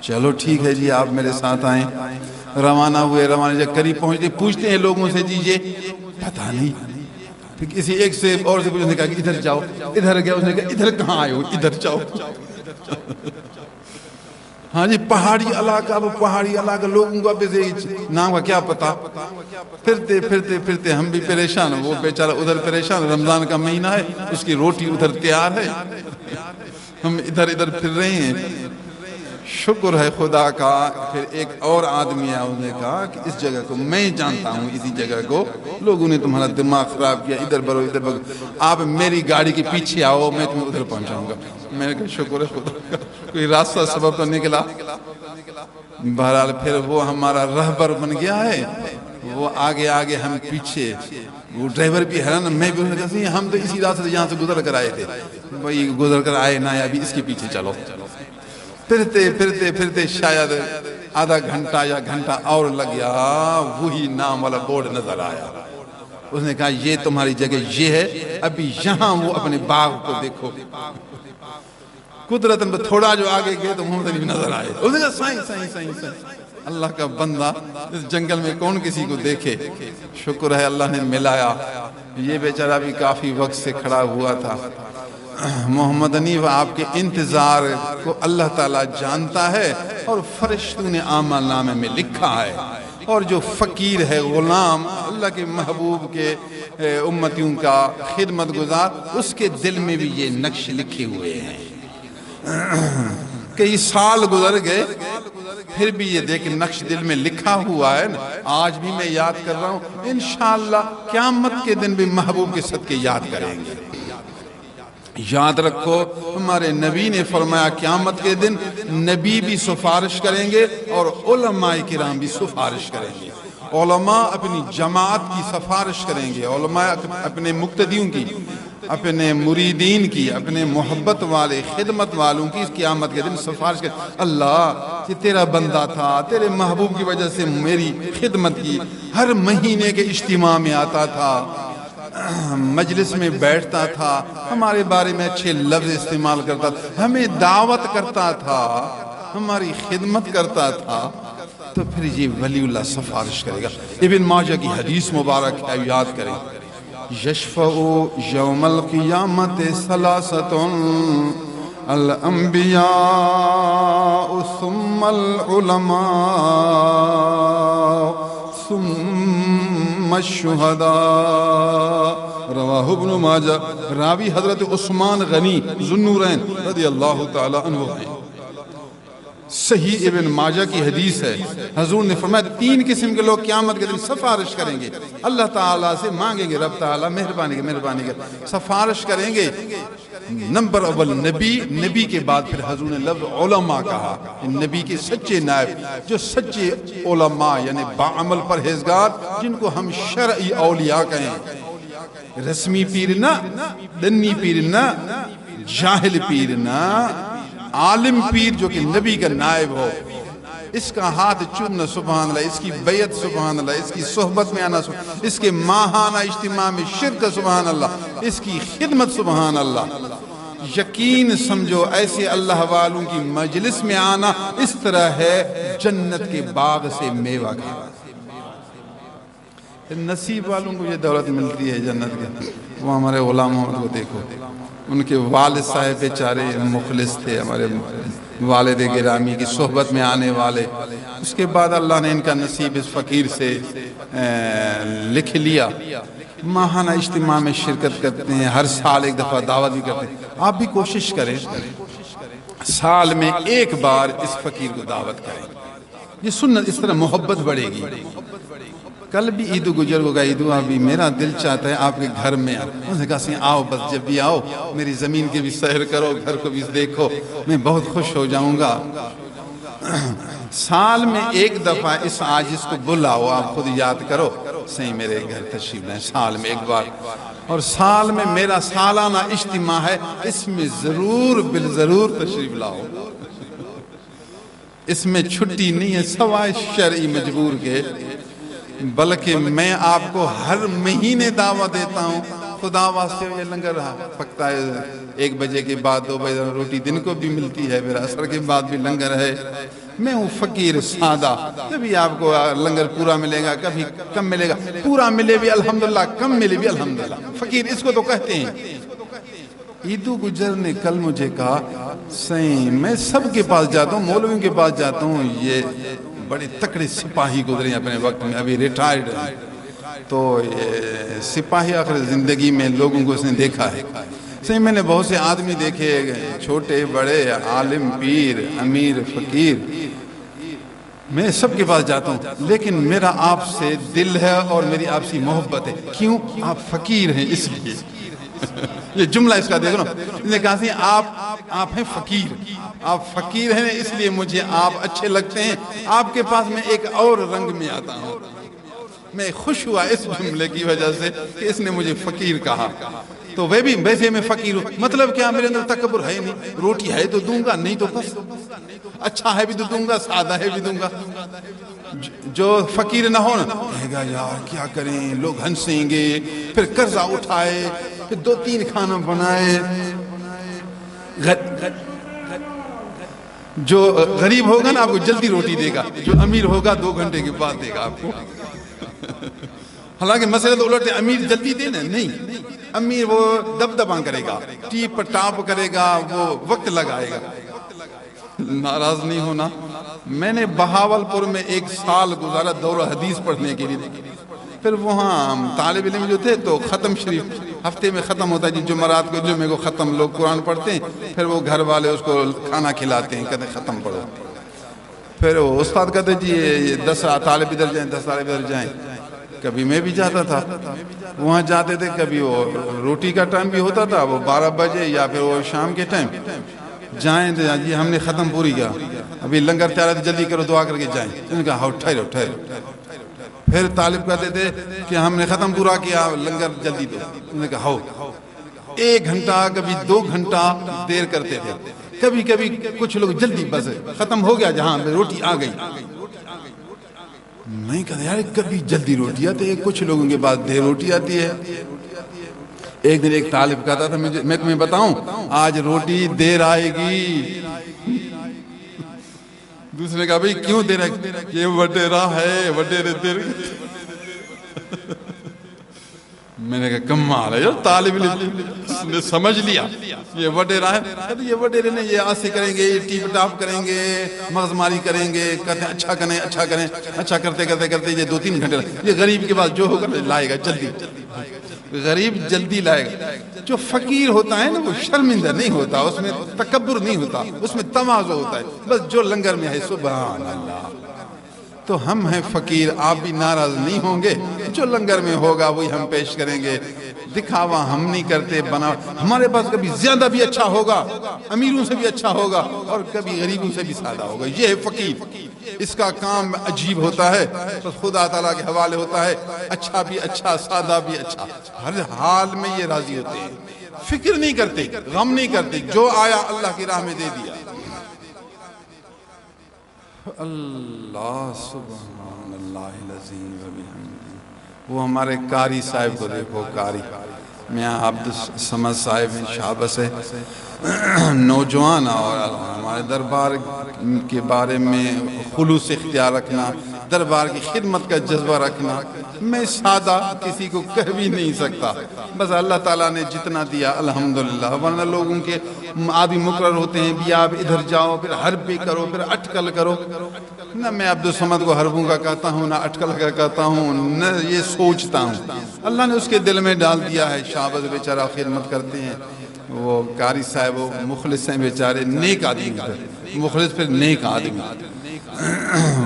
Speaker 1: چلو ٹھیک ہے جی, آپ میرے ساتھ آئیں. روانہ ہوئے, روانہ جب قریب پہنچتے پوچھتے ہیں لوگوں سے جی یہ پتہ نہیں. پھر کسی ایک سے اور سے پوچھنے کہا کہ ادھر جاؤ. ادھر گیا, اس نے کہا ادھر کہاں آئے ہو, ادھر جاؤ. ہاں جی پہاڑی علاقہ, وہ پہاڑی علاقہ, لوگوں کو اب نام کا کیا پتا. پھرتے ہم بھی پریشان, وہ بیچارہ ادھر پریشان. رمضان کا مہینہ ہے, اس کی روٹی ادھر تیار ہے, ہم ادھر پھر رہے ہیں. شکر ہے خدا کا. پھر ایک اور آدمی ہے, اس نے کہا کہ اس جگہ کو میں جانتا ہوں, اسی جگہ کو لوگوں نے تمہارا دماغ خراب کیا, ادھر بڑھو ادھر بڑھو, آپ میری گاڑی کے پیچھے آؤ, میں تمہیں ادھر پہنچاؤں گا. میں نے کہا شکر ہے خدا کا, کوئی راستہ سبب تو نکلا. بہرحال پھر وہ ہمارا رہبر بن گیا ہے, وہ آگے ہم پیچھے. وہ ڈرائیور بھی حیران, میں بھی, ہم تو اسی راستے سے یہاں سے گزر کر آئے تھے. وہی گزر کر آئے نہ ابھی اس کے پیچھے چلو. پھرتے پھرتے پھرتے شاید آدھا گھنٹہ یا گھنٹہ اور لگ گیا, وہی نام والا بورڈ نظر آیا. اس نے کہا یہ تمہاری جگہ یہ ہے, ابھی یہاں وہ اپنے باغ کو دیکھو. قدرتاً تھوڑا جو آگے گئے تو محمد علی نظر آئے. اس نے کہا سائیں سائیں سائیں سائیں, اللہ کا بندہ اس جنگل میں کون کسی کو دیکھے. شکر ہے اللہ نے ملایا. یہ بیچارہ بھی کافی وقت سے کھڑا ہوا تھا. محمد حنیف آپ کے انتظار کو اللہ تعالیٰ جانتا ہے اور فرشتوں نے اعمال نامے میں لکھا ہے. اور جو فقیر ہے, غلام, اللہ کے محبوب کے امتیوں کا خدمت گزار, اس کے دل میں بھی یہ نقش لکھے ہوئے ہیں. کئی سال گزر گئے پھر بھی یہ دیکھ نقش دل میں لکھا ہوا ہے نا. آج بھی میں یاد کر رہا ہوں, انشاءاللہ قیامت کے دن بھی محبوب کے صدقے یاد کریں گے. یاد رکھو ہمارے نبی نے فرمایا قیامت کے دن نبی بھی سفارش کریں گے اور علماء کرام بھی سفارش کریں گے. علماء اپنی جماعت کی سفارش کریں گے, علماء اپنے مقتدیوں کی, اپنے مریدین کی, اپنے محبت والے خدمت والوں کی اس قیامت کے دن سفارش کریں. اللہ یہ تیرا بندہ تھا, تیرے محبوب کی وجہ سے میری خدمت کی, ہر مہینے کے اجتماع میں آتا تھا, مجلس میں بیٹھتا تھا, ہمارے بارے میں اچھے لفظ استعمال کرتا تھا, ہمیں دعوت کرتا تھا, ہماری خدمت کرتا تھا, تو پھر یہ ولی اللہ سفارش کرے گا. ابن ماجہ کی حدیث مبارک ہے, یاد کریں. یشفع یوم القیامت ثلاثۃ الانبیاء ثم العلماء ثم الشہداء. رواہ ابن ماجہ, راوی حضرت عثمان غنی ذو النورین رضی اللہ تعالی عنہ ہیں. صحیح ابن ماجہ کی حدیث ہے. حضور نے فرمایا 3 قسم کے لوگ قیامت کے دن سفارش کریں گے, اللہ تعالیٰ سے مانگیں گے, رب تعالیٰ مہربانی کر سفارش کریں گے. نمبر اول نبی, نبی کے بعد پھر حضور نے لفظ علماء کہا. نبی کے سچے نائب, جو سچے علماء یعنی باعمل پرہیزگار, جن کو ہم شرعی اولیاء کہیں. رسمی پیر نہ, دنی پیر نہ, جاہل پیر نہ, عالم پیر جو کہ نبی کا نائب ہو. اس کا ہاتھ چومنا سبحان اللہ, اس کی بیعت سبحان اللہ, اس کی صحبت میں آنا سبحان اللہ, اس کے ماہانہ اجتماع میں شرکت سبحان اللہ, اس کی خدمت سبحان اللہ. یقین سمجھو ایسے اللہ والوں کی مجلس میں آنا اس طرح ہے جنت کے باغ سے میوہ کھانا. نصیب والوں کو یہ دولت ملتی ہے جنت کے. وہ ہمارے غلاموں کو دیکھو, ان کے والد صاحب بیچارے مخلص تھے, ہمارے والد گرامی کی صحبت میں آنے والے. اس کے بعد اللہ نے ان کا نصیب اس فقیر سے لکھ لیا. ماہانہ اجتماع میں شرکت کرتے ہیں, ہر سال ایک دفعہ دعوت بھی کرتے ہیں. آپ بھی کوشش کریں سال میں ایک بار اس فقیر کو دعوت کریں. یہ سنت, اس طرح محبت بڑھے گی. کل بھی عید گجر کو گا, عیدو ابھی میرا دل چاہتا ہے آپ کے گھر میں انہوں نے کہا آؤ, بس جب بھی آؤ میری زمین کے بھی سیر کرو, گھر کو بھی دیکھو, میں بہت خوش ہو جاؤں گا. سال میں ایک دفعہ اس عاجز کو بلاؤ, آپ خود یاد کرو, صحیح میرے گھر تشریف لائیں سال میں ایک بار. اور سال میں میرا سالانہ اجتماع ہے, اس میں ضرور بالضرور تشریف لاؤ. اس میں چھٹی نہیں ہے سوائے شرعی مجبور کے, بلکہ میں آپ کو ہر مہینے دعوت دیتا ہوں. خدا واسطے یہ لنگر پکتا ہے 1 بجے کے بعد, 2 بجے روٹی دن کو بھی ملتی ہے, پھر عصر کے بعد بھی لنگر ہے. میں ہوں فقیر سادہ, کبھی آپ کو لنگر پورا ملے گا, کبھی کم ملے گا, پورا ملے بھی الحمدللہ, کم ملے بھی الحمدللہ. فقیر اس کو تو کہتے ہیں. عیدو گجر نے کل مجھے کہا صحیح میں سب کے پاس جاتا ہوں, مولویوں کے پاس جاتا ہوں, یہ بڑے تکڑے سپاہی گزرے ہیں اپنے وقت میں, ابھی ریٹائرڈ ہیں, تو سپاہی آخر زندگی میں لوگوں کو اس نے دیکھا ہے. صحیح میں نے بہت سے آدمی دیکھے, چھوٹے بڑے, عالم پیر, امیر فقیر, میں سب کے پاس جاتا ہوں, لیکن میرا آپ سے دل ہے اور میری آپ سے محبت ہے. کیوں؟ آپ فقیر ہیں اس لیے. یہ جملہ اس کا دیکھو نا, اس نے کہا سی آپ ہیں فقیر, آپ فقیر ہیں اس لیے مجھے آپ اچھے لگتے ہیں, آپ کے پاس میں ایک اور رنگ میں آتا ہوں. میں خوش ہوا اس جملے کی وجہ سے کہ اس نے مجھے فقیر کہا. تو وہ بھی ویسے میں فقیر ہوں، مطلب کیا میرے اندر تکبر ہے نہیں، روٹی ہے تو دوں گا، نہیں تو بس، اچھا ہے بھی تو دوں گا، سادہ ہے بھی دوں گا۔ جو فقیر نہ ہو نا کہے گا یار کیا کریں، لوگ ہنسیں گے، پھر قرضہ اٹھائے، پھر 2-3 کھانا بنائے۔ جو غریب ہوگا نا آپ کو جلدی روٹی دے گا، جو امیر ہوگا 2 گھنٹے کے بعد دے گا آپ کو۔ حالانکہ مسئلہ تو الٹ ہے، امیر جلدی دے نا، نہیں، امیر وہ دبدباں کرے گا، ٹیپ ٹاپ کرے گا، وہ وقت لگائے گا۔ ناراض نہیں ہونا۔ میں نے بہاولپور میں 1 سال گزارا دورہ حدیث پڑھنے کے لیے، پھر وہاں طالب علم جو تھے تو ختم شریف ہفتے میں ختم ہوتا ہے جی، جمعرات کو جمعے کو ختم، لوگ قرآن پڑھتے ہیں، پھر وہ گھر والے اس کو کھانا کھلاتے ہیں، کہتے ہیں ختم پڑھو۔ پھر وہ استاد کہتے جی یہ 10 طالب ادھر جائیں، 10 طالب ادھر جائیں۔ کبھی میں بھی جاتا تھا، وہاں جاتے تھے، کبھی وہ روٹی کا ٹائم بھی ہوتا تھا، وہ 12 بجے یا پھر وہ شام کے ٹائم جائیں تو جی ہم نے ختم پوری کیا، ابھی لنگر تیار ہے جلدی کرو، دعا کر کے جائیں۔ انہوں نے کہا ہاؤ ٹھہرو ٹھہرو۔ پھر طالب کہتے تھے کہ ہم نے ختم پورا کیا، لنگر جلدی دو۔ انہوں نے کہا ہاؤ۔ 1 گھنٹہ کبھی 2 گھنٹہ دیر کرتے تھے، کبھی کبھی کچھ لوگ جلدی بس ختم ہو گیا، جہاں روٹی آ گئی۔ میں کہتا یار کبھی جلدی روٹی آتی ہے، کچھ لوگوں کے بعد دیر روٹی آتی ہے۔ ایک دن ایک طالب کہتا تھا میں تمہیں بتاؤں آج روٹی دیر آئے گی۔ دوسرے نے کہا بھئی کیوں دیر ہے؟ یہ وڈیرا ہے، وڈیرے دیر۔ میں نے کہا کمال ہے یار، طالب علم نے سمجھ لیا یہ وڈیرا ہے۔ کہتے یہ وڈیرے نہیں، یہ آسے کریں گے، یہ ٹیپ ٹاپ کریں گے، مغز ماری کریں گے، کہتے ہیں اچھا کریں اچھا کریں، اچھا کرتے کرتے کرتے یہ 2-3 گھنٹے یہ غریب کے بعد جو ہوگا لائے گا جلدی، غریب جلدی لائے گا۔ جو فقیر ہوتا ہے نا وہ شرمندہ نہیں ہوتا، اس میں تکبر نہیں ہوتا، اس میں تواضع ہوتا ہے، بس جو لنگر میں ہے سبحان اللہ۔ تو ہم ہیں فقیر، آپ بھی ناراض نہیں ہوں گے، جو لنگر میں ہوگا وہی ہم پیش کریں گے، دکھاوا ہم نہیں کرتے، بنا ہمارے پاس کبھی زیادہ بھی اچھا ہوگا، امیروں سے بھی اچھا ہوگا، اور کبھی غریبوں سے بھی سادہ ہوگا۔ یہ ہے فقیر، اس کا کام عجیب ہوتا ہے، بس خدا تعالیٰ کے حوالے ہوتا ہے، اچھا بھی اچھا، سادہ بھی اچھا، ہر حال میں یہ راضی ہوتے ہیں، فکر نہیں کرتے، غم نہیں کرتے، جو آیا اللہ کی راہ میں دے دیا۔ اللہ سبحان اللہ العظیم و بحمدہ۔ وہ ہمارے قاری صاحب کو دیکھو، قاری میاں عبدالصمد صاحب ہیں، شعبہ سے نوجوان، اور ہمارے دربار کے بارے میں خلوص اختیار رکھنا، دربار کی خدمت کا جذبہ رکھنا، میں سادہ کسی کو کہہ بھی نہیں سکتا، بس اللہ تعالیٰ نے جتنا دیا الحمدللہ، ورنہ لوگوں کے آدمی مقرر ہوتے ہیں بھی آپ ادھر جاؤ، پھر حرب بھی کرو، پھر اٹکل کرو۔ نہ میں عبدالصمد کو حربوں کا کہتا ہوں، نہ اٹکل کا کہتا ہوں، نہ یہ سوچتا ہوں، اللہ نے اس کے دل میں ڈال دیا ہے۔ شعبہ بیچارہ خدمت کرتے ہیں، وہ قاری صاحب وہ مخلص ہیں بیچارے، نیک آدمی، مخلص پھر نیک آدمی۔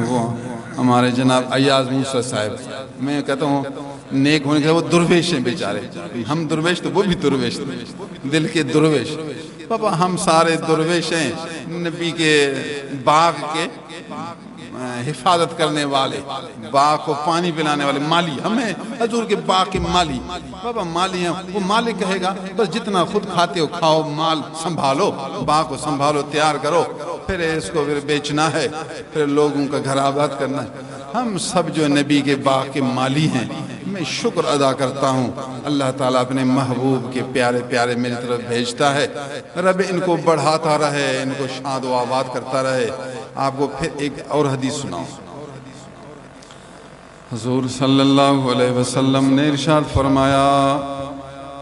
Speaker 1: وہ ہمارے جناب ایاز موسیٰ صاحب، میں کہتا ہوں نیک ہونے کے وہ درویش ہیں بیچارے، ہم درویش تو وہ بھی درویش تھے، دل کے درویش۔ بابا ہم سارے درویش ہیں، نبی کے باغ کے حفاظت کرنے والے، باغ کو پانی پلانے والے مالی ہم ہیں، حضور کے باغ کے مالی۔ بابا مالی ہیں، وہ مالک کہے گا بس جتنا خود کھاتے ہو کھاؤ، مال سنبھالو، باغ کو سنبھالو، تیار کرو، پھر اس کو پھر بیچنا ہے، پھر لوگوں کا گھر آباد کرنا ہے۔ ہم سب جو نبی کے باغ کے مالی ہیں، میں شکر ادا کرتا ہوں، اللہ تعالیٰ اپنے محبوب کے پیارے پیارے میری طرف بھیجتا ہے، رب ان کو بڑھاتا رہے، ان کو شاد و آباد کرتا رہے۔ آپ کو پھر ایک اور حدیث سناؤں۔ حضور صلی اللہ علیہ وسلم نے ارشاد فرمایا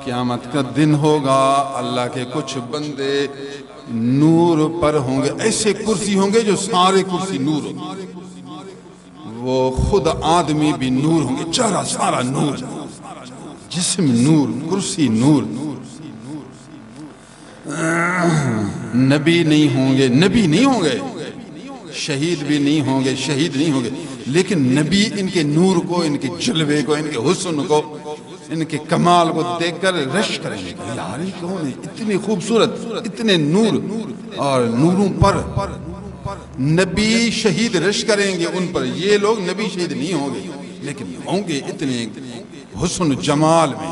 Speaker 1: قیامت کا دن ہوگا، اللہ کے کچھ بندے نور پر ہوں گے، ایسے کرسی ہوں گے جو سارے کرسی نور ہوں گے، وہ خود آدمی بھی نور ہوں گے، چہرہ سارا نور، جسم نور، کرسی نور۔ نبی نہیں ہوں گے، نبی نہیں ہوں گے، شہید بھی نہیں ہوں گے، شہید نہیں ہوں گے، لیکن نبی ان کے نور کو، ان کے جلوے کو، ان کے حسن کو، ان کے کمال کو دیکھ کر رش کریں گے، یار یہ کون ہے، اتنے خوبصورت، اتنے نور، اور نوروں پر نبی شہید رش کریں گے ان پر۔ یہ لوگ نبی شہید نہیں ہوں گے، لیکن ہوں گے اتنے حسن جمال میں۔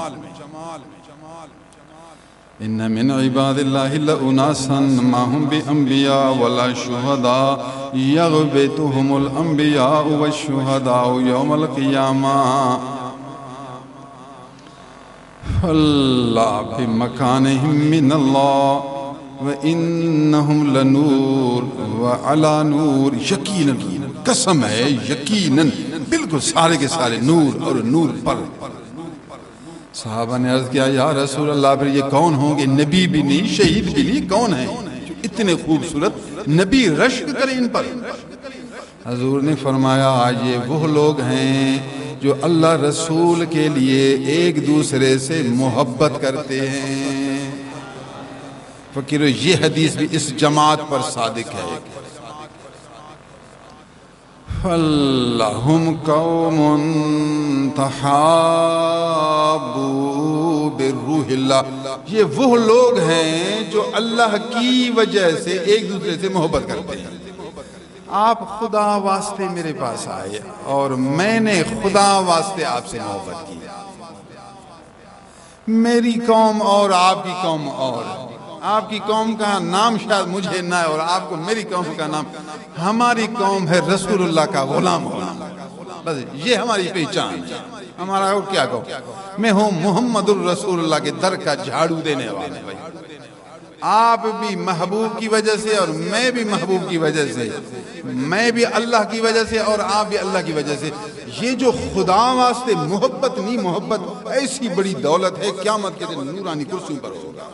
Speaker 1: ان من عباد اللہ لاناسا ما هم بانبیاء ولا شهداء یغبطهم الانبیاء والشهداء یوم القیامہ اللہ بمکانہم من اللہ وَإِنَّهُمْ لَنُور وَعَلَى نُور یقیناً قسم ہے یقیناً بالکل سارے کے سارے نور اور نور پر۔ صحابہ نے عرض کیا یا رسول اللہ پھر یہ کون ہوں گے؟ نبی بھی نہیں، شہید بھی نہیں، کون ہیں جو اتنے خوبصورت نبی رشک کریں ان پر؟ حضور نے فرمایا یہ وہ لوگ ہیں جو اللہ رسول کے لیے ایک دوسرے سے محبت کرتے ہیں۔ فقیرو یہ حدیث بھی اس جماعت پر صادق ہے۔ فَاللَّهُمْ قَوْمٌ تَحَابُوا بِالرُّوحِ اللہ، یہ وہ لوگ ہیں جو اللہ کی وجہ سے ایک دوسرے سے محبت کرتے ہیں۔ آپ خدا واسطے میرے پاس آئے اور میں نے خدا واسطے آپ سے محبت کی۔ میری قوم اور آپ کی قوم اور، آپ کی قوم کا نام شاید مجھے نہ ہے اور آپ کو میری قوم کا نام، ہماری قوم ہے رسول اللہ کا غلام ہونا، بس یہ ہماری پہچان ہے۔ ہمارا اور کیا کہو، میں ہوں محمد الرسول اللہ کے در کا جھاڑو دینے والا۔ آپ بھی محبوب کی وجہ سے اور میں بھی محبوب کی وجہ سے، میں بھی اللہ کی وجہ سے اور آپ بھی اللہ کی وجہ سے۔ یہ جو خدا واسطے محبت نہیں، محبت ایسی بڑی دولت ہے، قیامت کے دن نورانی کرسیوں پر ہوگا۔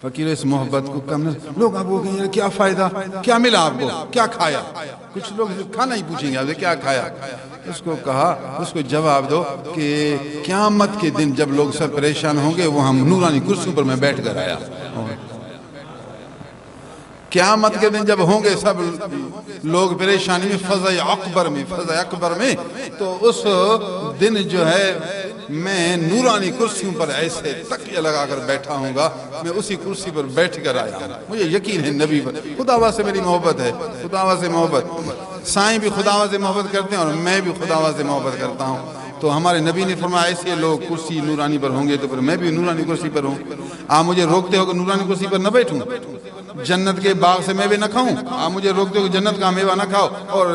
Speaker 1: فقیر اس محبت کو کم نہ، لوگ آپ کو کہیں کیا فائدہ، کیا ملا آپ کو، کیا کھایا؟ کچھ لوگ کھانا ہی پوچھیں گے آپ سے کیا کھایا؟ اس کو کہا، اس کو جواب دو کہ قیامت کے دن جب لوگ سب پریشان ہوں گے وہ ہم نورانی کرسیوں پر میں بیٹھ کر آیا۔ قیامت کے دن جب ہوں گے سب لوگ پریشانی میں، فضا اکبر میں، تو اس دن جو ہے میں نورانی کرسیوں پر ایسے تکیہ لگا کر بیٹھا ہوں گا، میں اسی کرسی پر بیٹھ کر آیا ہوں۔ مجھے یقین ہے نبی پر، خداوند سے میری محبت ہے، خداوند سے محبت۔ سائیں بھی خداوند سے محبت کرتے ہیں اور میں بھی خداوند سے محبت کرتا ہوں۔ تو ہمارے نبی نے فرمایا ایسے لوگ کرسی نورانی پر ہوں گے تو پھر میں بھی نورانی کرسی پر ہوں۔ آپ مجھے روکتے ہو کہ نورانی کرسی پر نہ بیٹھوں، جنت کے باغ سے میوے نہ کھاؤں، آپ مجھے روکتے ہو کہ جنت کا میوہ نہ کھاؤ اور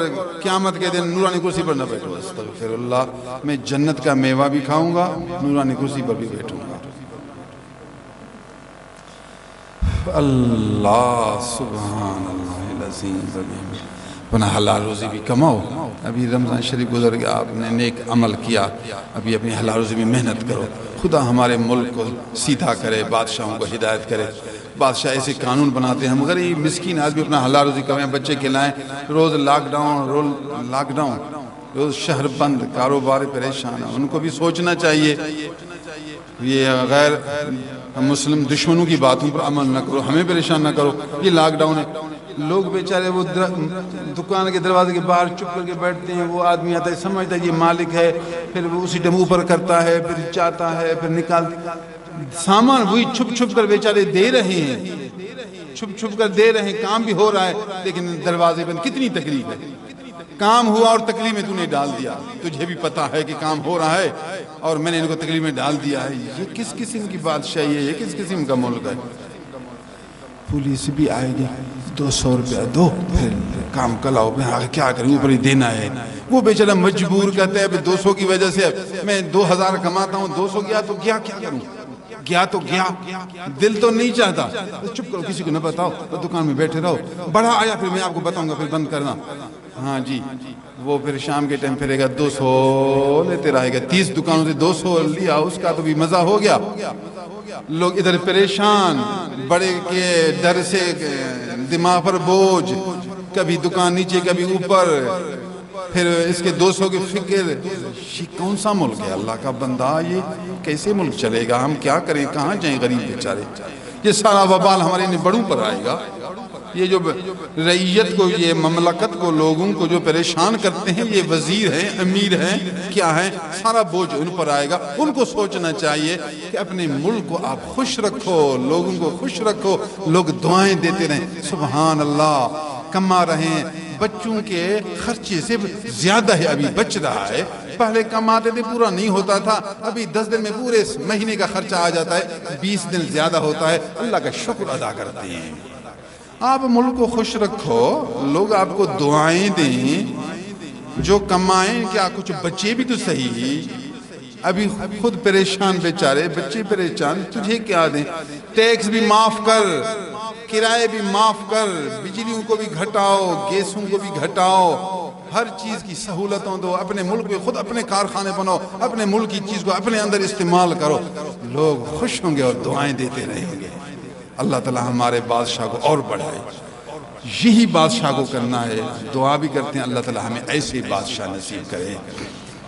Speaker 1: قیامت کے دن نورانی کرسی پر نہ بیٹھو۔ استغفر اللہ، میں جنت کا میوہ بھی کھاؤں گا، نورانی کرسی پر بھی بیٹھوں گا۔ اللہ سبحان اللہ العظیم، پناہ حلال روزی بھی کماؤ۔ ابھی رمضان شریف گزر گیا، آپ نے نیک عمل کیا، ابھی اپنی حلال روزی میں محنت کرو۔ خدا ہمارے ملک کو سیدھا کرے، بادشاہوں کو ہدایت کرے۔ بادشاہ ایسے قانون بناتے ہیں ہم غریب مسکین آدمی اپنا حلال روزی کمائیں، بچے کھلائیں، روز لاک ڈاؤن، روز شہر بند، کاروبار پریشان ہیں۔ ان کو بھی سوچنا چاہیے، یہ غیر مسلم دشمنوں کی باتوں پر عمل نہ کرو، ہمیں پریشان نہ کرو۔ یہ لاک ڈاؤن ہے، لوگ بیچارے وہ دکان کے دروازے کے باہر چپ کر کے بیٹھتے ہیں، وہ آدمی آتا ہے سمجھتا ہے یہ مالک ہے، پھر وہ اسی ٹائم اوپر کرتا ہے، پھر چاہتا ہے، پھر نکالتا ہے۔ سامان وہی چھپ چھپ کر بیچارے دے رہے ہیں، چھپ چھپ کر دے رہے ہیں، کام بھی ہو رہا ہے لیکن دروازے بند۔ کتنی تکلیف ہے، کام ہوا اور تکلیف میں تو نے ڈال دیا، تجھے بھی پتا ہے کہ کام ہو رہا ہے اور میں نے ان کو تکلیف میں ڈال دیا ہے۔ یہ کس قسم کی بادشاہی ہے، یہ کس قسم کا ملک ہے؟ پولیس بھی آئے گی، 200 روپیہ دو، پھر کام کلاؤ، میں آگے کیا کریں، اوپر ہی دینا ہے۔ وہ بیچارہ مجبور کہتے ہیں 200 کی وجہ سے میں 2000 کماتا ہوں، 200 گیا تو کیا کروں، گیا تو گیا، دل تو نہیں چاہتا، چپ کرو، کسی کو نہ بتاؤ، دکان میں بیٹھے رہو، بڑا آیا پھر میں آپ کو بتاؤں گا، پھر بند کرنا۔ ہاں جی، وہ پھر شام کے ٹائم پھرے گا، 200 لیتے رہے گا، 30 دکانوں سے 200 لیا، اس کا تو بھی مزہ ہو گیا۔ لوگ ادھر پریشان، بڑے کے ڈر سے دماغ پر بوجھ، کبھی دکان نیچے کبھی اوپر، پھر اس کے 200 کی فکر۔ یہ کون سا ملک ہے اللہ کا بندہ، یہ کیسے ملک چلے گا؟ ہم کیا کریں، کہاں جائیں غریب بیچارے؟ یہ سارا وبال ہمارے بڑوں پر آئے گا۔ یہ جو رعیت کو، یہ مملکت کو، لوگوں کو جو پریشان کرتے ہیں، یہ وزیر ہیں، امیر ہیں، کیا ہیں، سارا بوجھ ان پر آئے گا۔ ان کو سوچنا چاہیے کہ اپنے ملک کو آپ خوش رکھو، لوگوں کو خوش رکھو، لوگ دعائیں دیتے رہیں، سبحان اللہ، کما رہیں، بچوں کے خرچے سے زیادہ ہے ابھی بچ رہا ہے. پہلے کم آتے تھے پورا نہیں ہوتا تھا, ابھی 10 دن میں پورے مہینے کا خرچہ آ جاتا ہے, 20 دن زیادہ ہوتا ہے. اللہ کا شکر ادا کرتے ہیں. آپ ملک کو خوش رکھو, لوگ آپ کو دعائیں دیں, جو کمائیں کیا کچھ بچے بھی تو صحیح. ابھی خود پریشان بیچارے, بچے پریشان, تجھے کیا دیں؟ ٹیکس بھی معاف کر, کرائے بھی معاف کر, بجلیوں کو بھی گھٹاؤ, گیسوں کو بھی گھٹاؤ, ہر چیز کی سہولتوں دو. اپنے ملک میں خود اپنے کارخانے بناؤ, اپنے ملک کی چیز کو اپنے اندر استعمال کرو. لوگ خوش ہوں گے اور دعائیں دیتے رہیں گے. اللہ تعالی ہمارے بادشاہ کو اور بڑھائے. یہی بادشاہ کو کرنا ہے. دعا بھی کرتے ہیں اللہ تعالی ہمیں ایسے بادشاہ نصیب کرے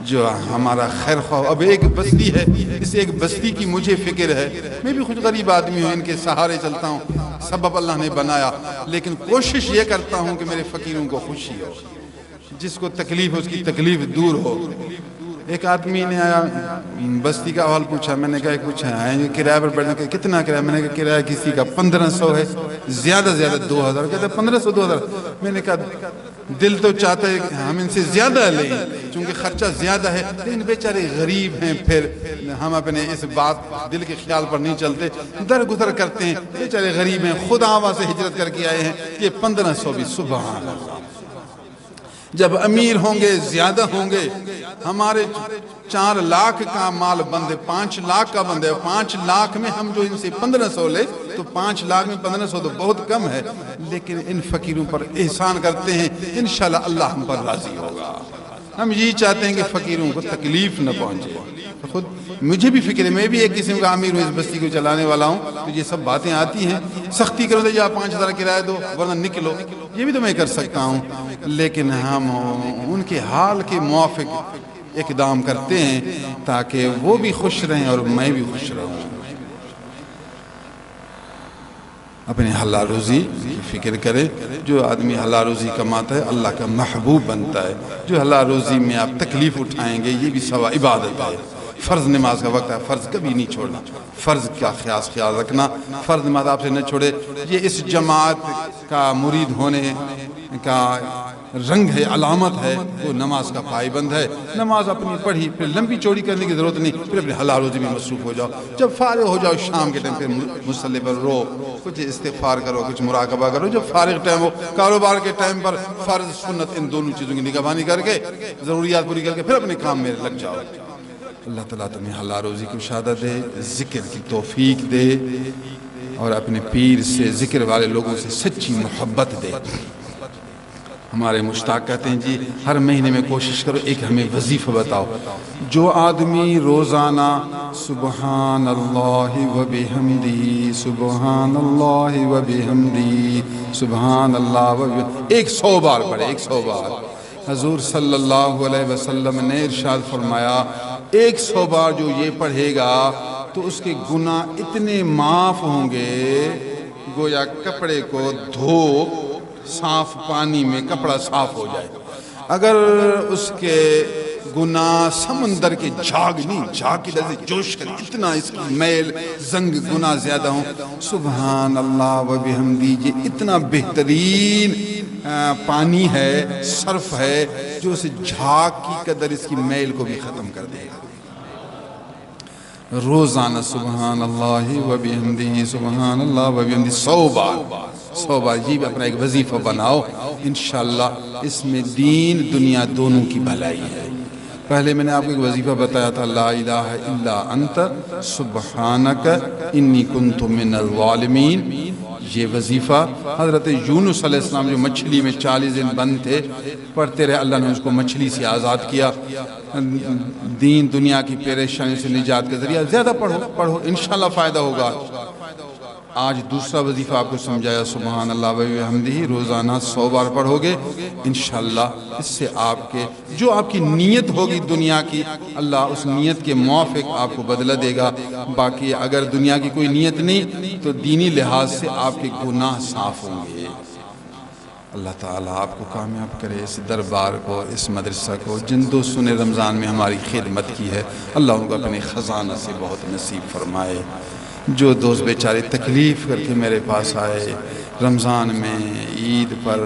Speaker 1: جو ہمارا خیر خواہ. اب ایک بستی ہے, اس ایک بستی کی مجھے فکر ہے. میں بھی کچھ غریب آدمی ہوں, ان کے سہارے چلتا ہوں, سبب اللہ نے بنایا, لیکن کوشش یہ کرتا ہوں کہ میرے فقیروں کو خوشی ہو, جس کو تکلیف ہے اس کی تکلیف دور ہو. ایک آدمی نے آیا, بستی کا حال پوچھا. میں نے کہا پوچھا ہے کرایہ پر بیٹھنے کا کتنا کرایہ؟ میں نے کہا کرایہ کسی کا 1500 ہے, زیادہ سے زیادہ 2000. کہتے 1500 2000. میں نے کہا دل تو چاہتا ہے کہ ہم ان سے زیادہ لیں چونکہ خرچہ زیادہ ہے, لیکن بیچارے غریب ہیں. پھر ہم اپنے اس بات دل کے خیال پر نہیں چلتے, درگزر کرتے ہیں. بیچارے غریب ہیں, خدا وہاں سے ہجرت کر کے آئے ہیں. یہ 1500 بھی سبحان اللہ. جب امیر ہوں گے, زیادہ ہوں گے, ہمارے 4 لاکھ کا مال بند ہے, 5 لاکھ کا بند ہے. 5 لاکھ میں ہم جو ان سے 1500 لے تو 5 لاکھ میں 1500 تو بہت کم ہے, لیکن ان فقیروں پر احسان کرتے ہیں. انشاءاللہ اللہ ہم پر راضی ہوگا. ہم یہی چاہتے ہیں کہ فقیروں کو تکلیف نہ پہنچے. خود مجھے بھی فکر ہے, میں بھی ایک قسم کا امیر ہوں, اس بستی کو چلانے والا ہوں, تو یہ سب باتیں آتی ہیں. سختی کرو تو یا 5000 کرایہ دو ورنہ نکلو, یہ بھی تو میں کر سکتا ہوں. لیکن ہم ان کے حال کے موافق اقدام کرتے ہیں تاکہ وہ بھی خوش رہیں اور میں بھی خوش رہوں. اپنے حلال روزی کی فکر کرے. جو آدمی حلال روزی کماتا ہے اللہ کا محبوب بنتا ہے. جو حلال روزی میں آپ تکلیف اٹھائیں گے یہ بھی سوا عبادت ہے. فرض نماز کا وقت ہے, فرض کبھی نہیں چھوڑنا, فرض کا خیال رکھنا, فرض نماز آپ سے نہ چھوڑے. یہ اس جماعت کا مرید ہونے کا رنگ ہے, علامت ہے. وہ نماز کا پابند ہے, نماز اپنی پڑھی, پھر لمبی چوڑی کرنے کی ضرورت نہیں, پھر اپنے حلال روزی میں مصروف ہو جاؤ. جب فارغ ہو جاؤ شام کے ٹائم پھر مصلی پر رو, کچھ استغفار کرو, کچھ مراقبہ کرو. جب فارغ ٹائم ہو, کاروبار کے ٹائم پر فرض سنت ان دونوں چیزوں کی نگہبانی کر کے ضروریات پوری کر کے پھر اپنے کام میں لگ جاؤ. اللہ تعالیٰ تمہیں حلال روزی کی شہادت دے, ذکر کی توفیق دے, اور اپنے پیر سے, ذکر والے لوگوں سے سچی محبت دے. ہمارے مشتاق کہتے ہیں جی ہر مہینے میں کوشش کرو ایک ہمیں وظیفہ بتاؤ. جو آدمی روزانہ سبحان اللہ و بحمدی, سبحان اللہ و بحمدی, سبحان اللہ و بحمدی 100 بار پڑھے, 100 بار. حضور صلی اللہ علیہ وسلم نے ارشاد فرمایا 100 بار جو یہ پڑھے گا تو اس کے گناہ اتنے معاف ہوں گے گویا کپڑے کو دھو صاف پانی میں کپڑا صاف ہو جائے. اگر اس کے گناہ سمندر کے جھاگ کی طرح جوش کرے, اتنا اس کی میل زنگ گناہ زیادہ ہوں. سبحان اللہ و بحمدی, یہ اتنا بہترین پانی ہے, صرف ہے, جو اس جھاگ کی قدر اس کی میل کو بھی ختم کر دے گا. روزانہ سبحان اللہ و بحمدی, سبحان اللہ و بحمدی 100 بار. یہ بھی اپنا ایک وظیفہ بناؤ. انشاءاللہ اس میں دین دنیا دونوں کی بھلائی ہے. پہلے میں نے آپ کو ایک وظیفہ بتایا تھا, لا الہ الا انت سبحانک انی کنت من الظالمین. یہ وظیفہ حضرت یونس علیہ السلام جو مچھلی میں 40 دن بند تھے, پڑھتے رہے, اللہ نے اس کو مچھلی سے آزاد کیا. دین دنیا کی پریشانی سے نجات کا ذریعہ. زیادہ پڑھو انشاءاللہ فائدہ ہوگا. آج دوسرا وظیفہ آپ کو سمجھایا, سبحان اللہ و بحمدہ, روزانہ 100 بار پڑھو گے انشاءاللہ. اس سے آپ کے جو آپ کی نیت ہوگی دنیا کی, اللہ اس نیت کے موافق آپ کو بدلہ دے گا. باقی اگر دنیا کی کوئی نیت نہیں تو دینی لحاظ سے آپ کے گناہ صاف ہوں گے. اللہ تعالیٰ آپ کو کامیاب کرے. اس دربار کو, اس مدرسہ کو, جن دوستوں نے رمضان میں ہماری خدمت کی ہے, اللہ ان کو اپنے خزانہ سے بہت نصیب فرمائے. جو دوست بیچارے تکلیف کر کے میرے پاس آئے, رمضان میں، عید پر،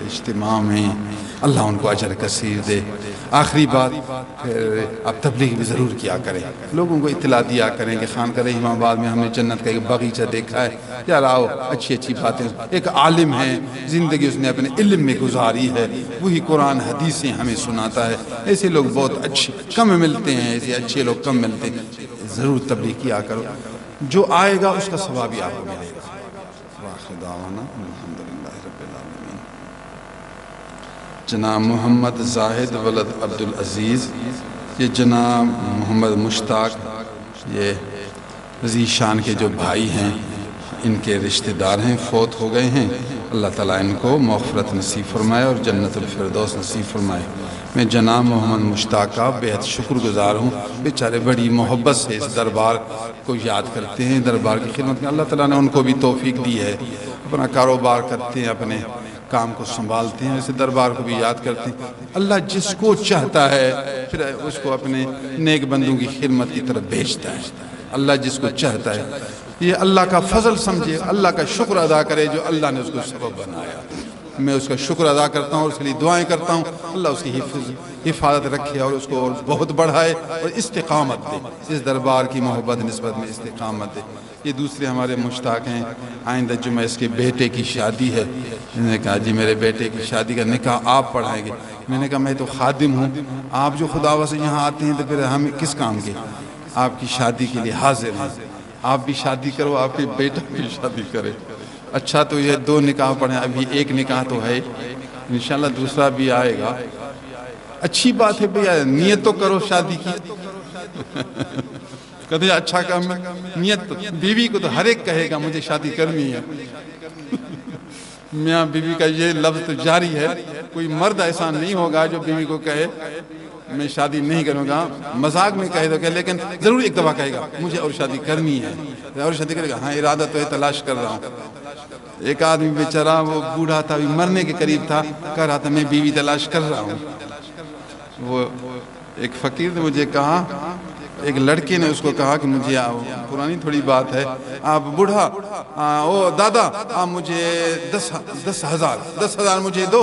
Speaker 1: اجتماع میں، اللہ ان کو اجر کثیر دے۔ آخری بات، پھر آپ تبلیغ بھی ضرور کیا کریں، لوگوں کو اطلاع دیا کریں کہ خانقاہ رحیم آباد میں ہم نے جنت کا ایک باغیچہ دیکھا ہے، یار آؤ اچھی اچھی باتیں۔ ایک عالم ہے، زندگی اس نے اپنے علم میں گزاری ہے، وہی قرآن حدیثیں ہمیں سناتا ہے۔ ایسے لوگ بہت اچھے کم ملتے ہیں، ایسے اچھے لوگ کم ملتے ہیں، ضرور تبلیغ کیا کرو، جو آئے گا اس کا ثواب بھی آپ کو ملے گا۔ وآخر دعوانا الحمدللہ رب العالمین۔ جناب محمد زاہد ولد عبدالعزیز، یہ جناب محمد مشتاق، یہ عزیز شان کے جو بھائی ہیں، ان کے رشتہ دار ہیں، فوت ہو گئے ہیں۔ اللہ تعالیٰ ان کو مغفرت نصیب فرمائے اور جنت الفردوس نصیب فرمائے۔ میں جناب محمد مشتاق کا بہت شکر گزار ہوں، بیچارے بڑی محبت سے اس دربار کو یاد کرتے ہیں، دربار کی خدمت میں اللہ تعالیٰ نے ان کو بھی توفیق دی ہے، اپنا کاروبار کرتے ہیں، اپنے کام کو سنبھالتے ہیں، اسے دربار کو بھی یاد کرتے ہیں۔ اللہ جس کو چاہتا ہے پھر اس کو اپنے نیک بندوں کی خدمت کی طرف بھیجتا ہے، اللہ جس کو چاہتا ہے۔ یہ اللہ کا فضل سمجھے، اللہ کا شکر ادا کرے جو اللہ نے اس کو سبب بنایا۔ میں اس کا شکر ادا کرتا ہوں اور اس کے لیے دعائیں کرتا ہوں، اللہ اس کی حفاظت رکھے اور اس کو اور بہت بڑھائے اور استقامت دے، اس دربار کی محبت نسبت میں استقامت دے۔ یہ دوسرے ہمارے مشتاق ہیں، آئندہ جمعہ اس کے بیٹے کی شادی ہے، انہوں نے کہا جی میرے بیٹے کی شادی کا نکاح آپ پڑھائیں گے۔ میں نے کہا میں تو خادم ہوں، آپ جو خدا سے یہاں آتے ہیں تو پھر ہم کس کام کے؟ آپ کی شادی کے لیے حاضر ہیں، آپ بھی شادی کرو، آپ کے بیٹا بھی شادی کرے۔ اچھا تو یہ 2 نکاح پڑھیں، ابھی 1 نکاح تو ہے، انشاءاللہ دوسرا بھی آئے گا۔ اچھی بات ہے بھیا، نیت تو کرو شادی کی۔ کہتے ہیں اچھا کام ہے، نیت تو بیوی کو تو ہر ایک کہے گا مجھے شادی کرنی ہے۔ میاں بیوی کا یہ لفظ تو جاری ہے، کوئی مرد ایسا نہیں ہوگا جو بیوی کو کہے میں شادی نہیں کروں گا، مذاق میں کہے تو کہ لیکن ضرور ایک دفعہ کہے گا مجھے اور شادی کرنی ہے، اور شادی کرے گا، ہاں ارادہ تو ہے، تلاش کر رہا ہوں۔ ایک آدمی بیچارہ وہ بوڑھا تھا، مرنے کے قریب تھا، کہہ رہا تھا میں بیوی تلاش کر رہا ہوں۔ وہ ایک فقیر نے مجھے کہا، ایک لڑکے نے اس کو کہا کہ مجھے پرانی تھوڑی بات ہے، آپ بوڑھا او دادا آپ مجھے 10,000 مجھے دو،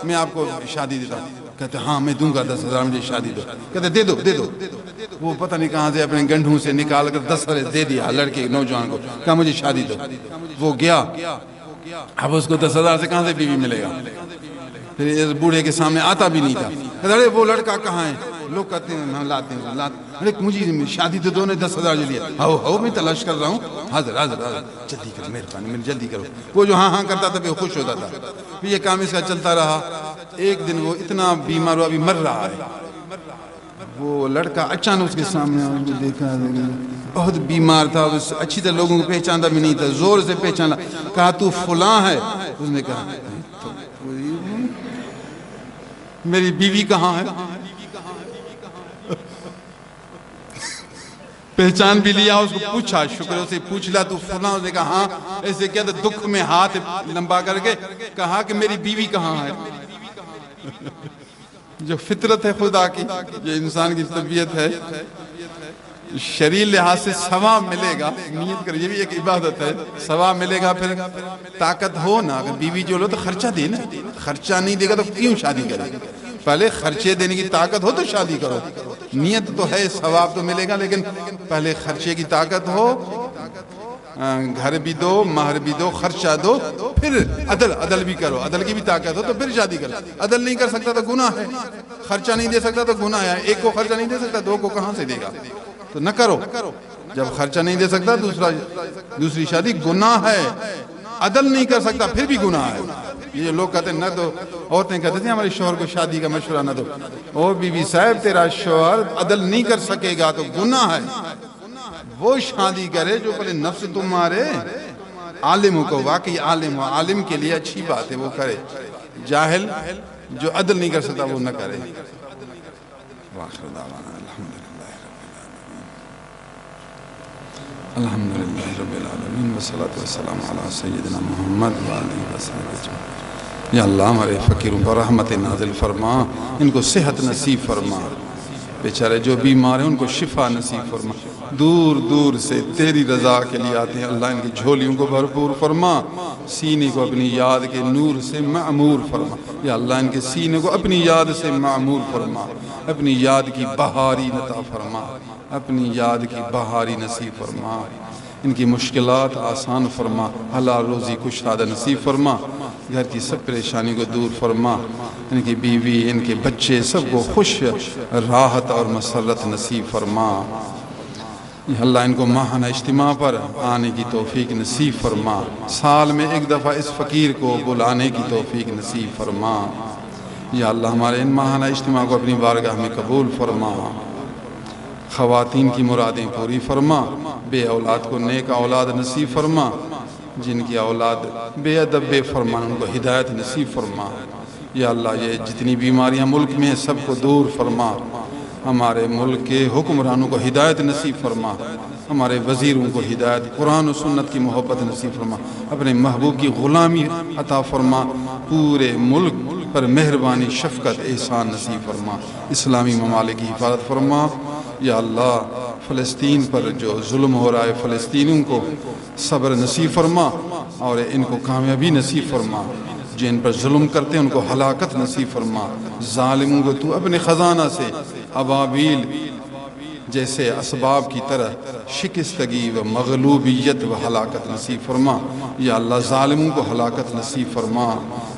Speaker 1: میں آپ کو شادی دیتا ہوں۔ کہتے ہاں میں دوں گا 10,000 مجھے شادی دو۔ کہتے دے دو۔ وہ پتہ نہیں کہاں سے اپنے گنڈھوں سے نکال کر 10,000 دے دیا لڑکے نوجوان کو، کہا مجھے شادی دو۔ وہ گیا، اب اس کو 10,000 سے کہاں سے بیوی ملے گا؟ پھر اس بوڑھے کے سامنے آتا بھی نہیں تھا۔ کہتے ارے وہ لڑکا کہاں ہے؟ لوگ کہتے ہیں ہم لاتے ہیں، ارے مجھے شادی تو دو نے 10,000 جو لیا، ہاؤ میں تلاش کر رہا ہوں، حاضر جلدی کرو، مہربانی جلدی کرو۔ وہ جو ہاں کہتا تھا پھر خوش ہوتا تھا۔ پھر یہ کام اس کا چلتا رہا، ایک دن وہ اتنا بیمار ہوا، ابھی مر رہا ہے۔ وہ لڑکا اچانک اس کے سامنے دیکھا، بہت بیمار تھا، اچھی طرح لوگوں کو پہچانتا بھی نہیں تھا، زور سے پہچانا، کہا تو فلاں ہے؟ اس نے کہا میری بیوی کہاں ہے؟ پہچان بھی لیا، اس کو پوچھا، شکر سے پوچھ لیا تو فلاں؟ اس نے کہا ہاں۔ ایسے کیا تھا، دکھ میں ہاتھ لمبا کر کے کہا کہ میری بیوی کہاں ہے؟ جو فطرت ہے خدا کی، جو انسان کی طبیعت ہے، شرعی لحاظ سے ثواب ملے گا، نیت کر، یہ بھی ایک عبادت ہے، ثواب ملے گا۔ پھر طاقت ہو نا، اگر بیوی جو لو تو خرچہ دے نا، خرچہ نہیں دے گا تو کیوں شادی کرے؟ پہلے خرچے دینے کی طاقت ہو تو شادی کرو، نیت تو ہے، ثواب تو ملے گا، لیکن پہلے خرچے کی طاقت ہو، گھر بھی دو، مہر بھی دو، خرچہ دو، پھر عدل بھی کرو، عدل کی بھی طاقت ہو تو پھر شادی کرو۔ عدل نہیں کر سکتا تو گناہ ہے، خرچہ نہیں دے سکتا تو گناہ ہے، ایک کو خرچہ نہیں دے سکتا 2 کو کہاں سے دے گا؟ تو نہ کرو، جب خرچہ نہیں دے سکتا دوسری شادی گناہ ہے، عدل نہیں کر سکتا پھر بھی گناہ ہے۔ یہ لوگ کہتے ہیں نہ دو، عورتیں کہتے تھیں ہمارے شوہر کو شادی کا مشورہ نہ دو، او بی بی صاحب تیرا شوہر عدل نہیں کر سکے گا تو گناہ ہے، وہ شادی کرے جو پہلے نفس تمہارے عالم کو، واقعی عالم ہو، عالم کے لیے اچھی بات ہے وہ کرے، جاہل جو عدل نہیں کر سکتا وہ نہ کرے۔ وآخر دعوانا الحمدللہ رب العالمین والصلاة والسلام علی سیدنا محمد وآلہ وصحبہ اجمعین۔ یا اللہ ہمارے فقیروں پر رحمت نازل فرما، ان کو صحت نصیب فرما، بیچارے جو بیمار ہیں ان کو شفا نصیب فرما، دور دور سے تیری رضا کے لیے آتے ہیں، اللہ ان کی جھولیوں کو بھرپور فرما، سینے کو اپنی یاد کے نور سے معمور فرما، یا اللہ ان کے سینے کو اپنی یاد سے معمور فرما، اپنی یاد کی بہاری عطا فرما، اپنی یاد کی بہاری نصیب فرما، ان کی مشکلات آسان فرما، حلال روزی کشادہ نصیب فرما، گھر کی سب پریشانی کو دور فرما، ان کی بیوی ان کے بچے سب کو خوش راحت اور مسرت نصیب فرما، یا اللہ ان کو ماہانہ اجتماع پر آنے کی توفیق نصیب فرما، سال میں ایک دفعہ اس فقیر کو بلانے کی توفیق نصیب فرما، یا اللہ ہمارے ان ماہانہ اجتماع کو اپنی بارگاہ میں قبول فرما، خواتین کی مرادیں پوری فرما، بے اولاد کو نیک اولاد نصیب فرما، جن کی اولاد بے ادب بے فرمان ان کو ہدایت نصیب فرما، یا اللہ یہ جتنی بیماریاں ملک میں ہیں سب کو دور فرما، ہمارے ملک کے حکمرانوں کو ہدایت نصیب فرما، ہمارے وزیروں کو ہدایت، قرآن و سنت کی محبت نصیب فرما، اپنے محبوب کی غلامی عطا فرما، پورے ملک پر مہربانی شفقت احسان نصیب فرما، اسلامی ممالک کی حفاظت فرما، یا اللہ فلسطین پر جو ظلم ہو رہا ہے فلسطینیوں کو صبر نصیب فرما اور ان کو کامیابی نصیب فرما، جن پر ظلم کرتے ہیں ان کو ہلاکت نصیب فرما، ظالموں کو تو اپنے خزانہ سے ابابیل جیسے اسباب کی طرح شکستگی و مغلوبیت و ہلاکت نصیب فرما، یا اللہ ظالموں کو ہلاکت نصیب فرما،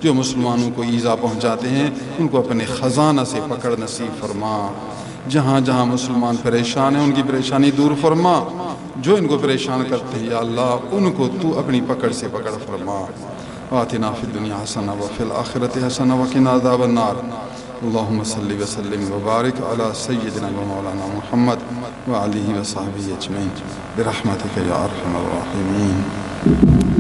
Speaker 1: جو مسلمانوں کو ایذا پہنچاتے ہیں ان کو اپنے خزانہ سے پکڑ نصیب فرما، جہاں جہاں مسلمان پریشان ہیں ان کی پریشانی دور فرما، جو ان کو پریشان کرتے ہیں یا اللہ ان کو تو اپنی پکڑ سے پکڑ فرما، آتنا فی الدنیا حسنہ وفی الآخرۃ حسنہ وقنا عذاب النار، اللہم صلی وسلم وبارک علی سیدنا و مولانا محمد وآلہ وصحبہ اجمعین برحمتک یا ارحم الراحمین۔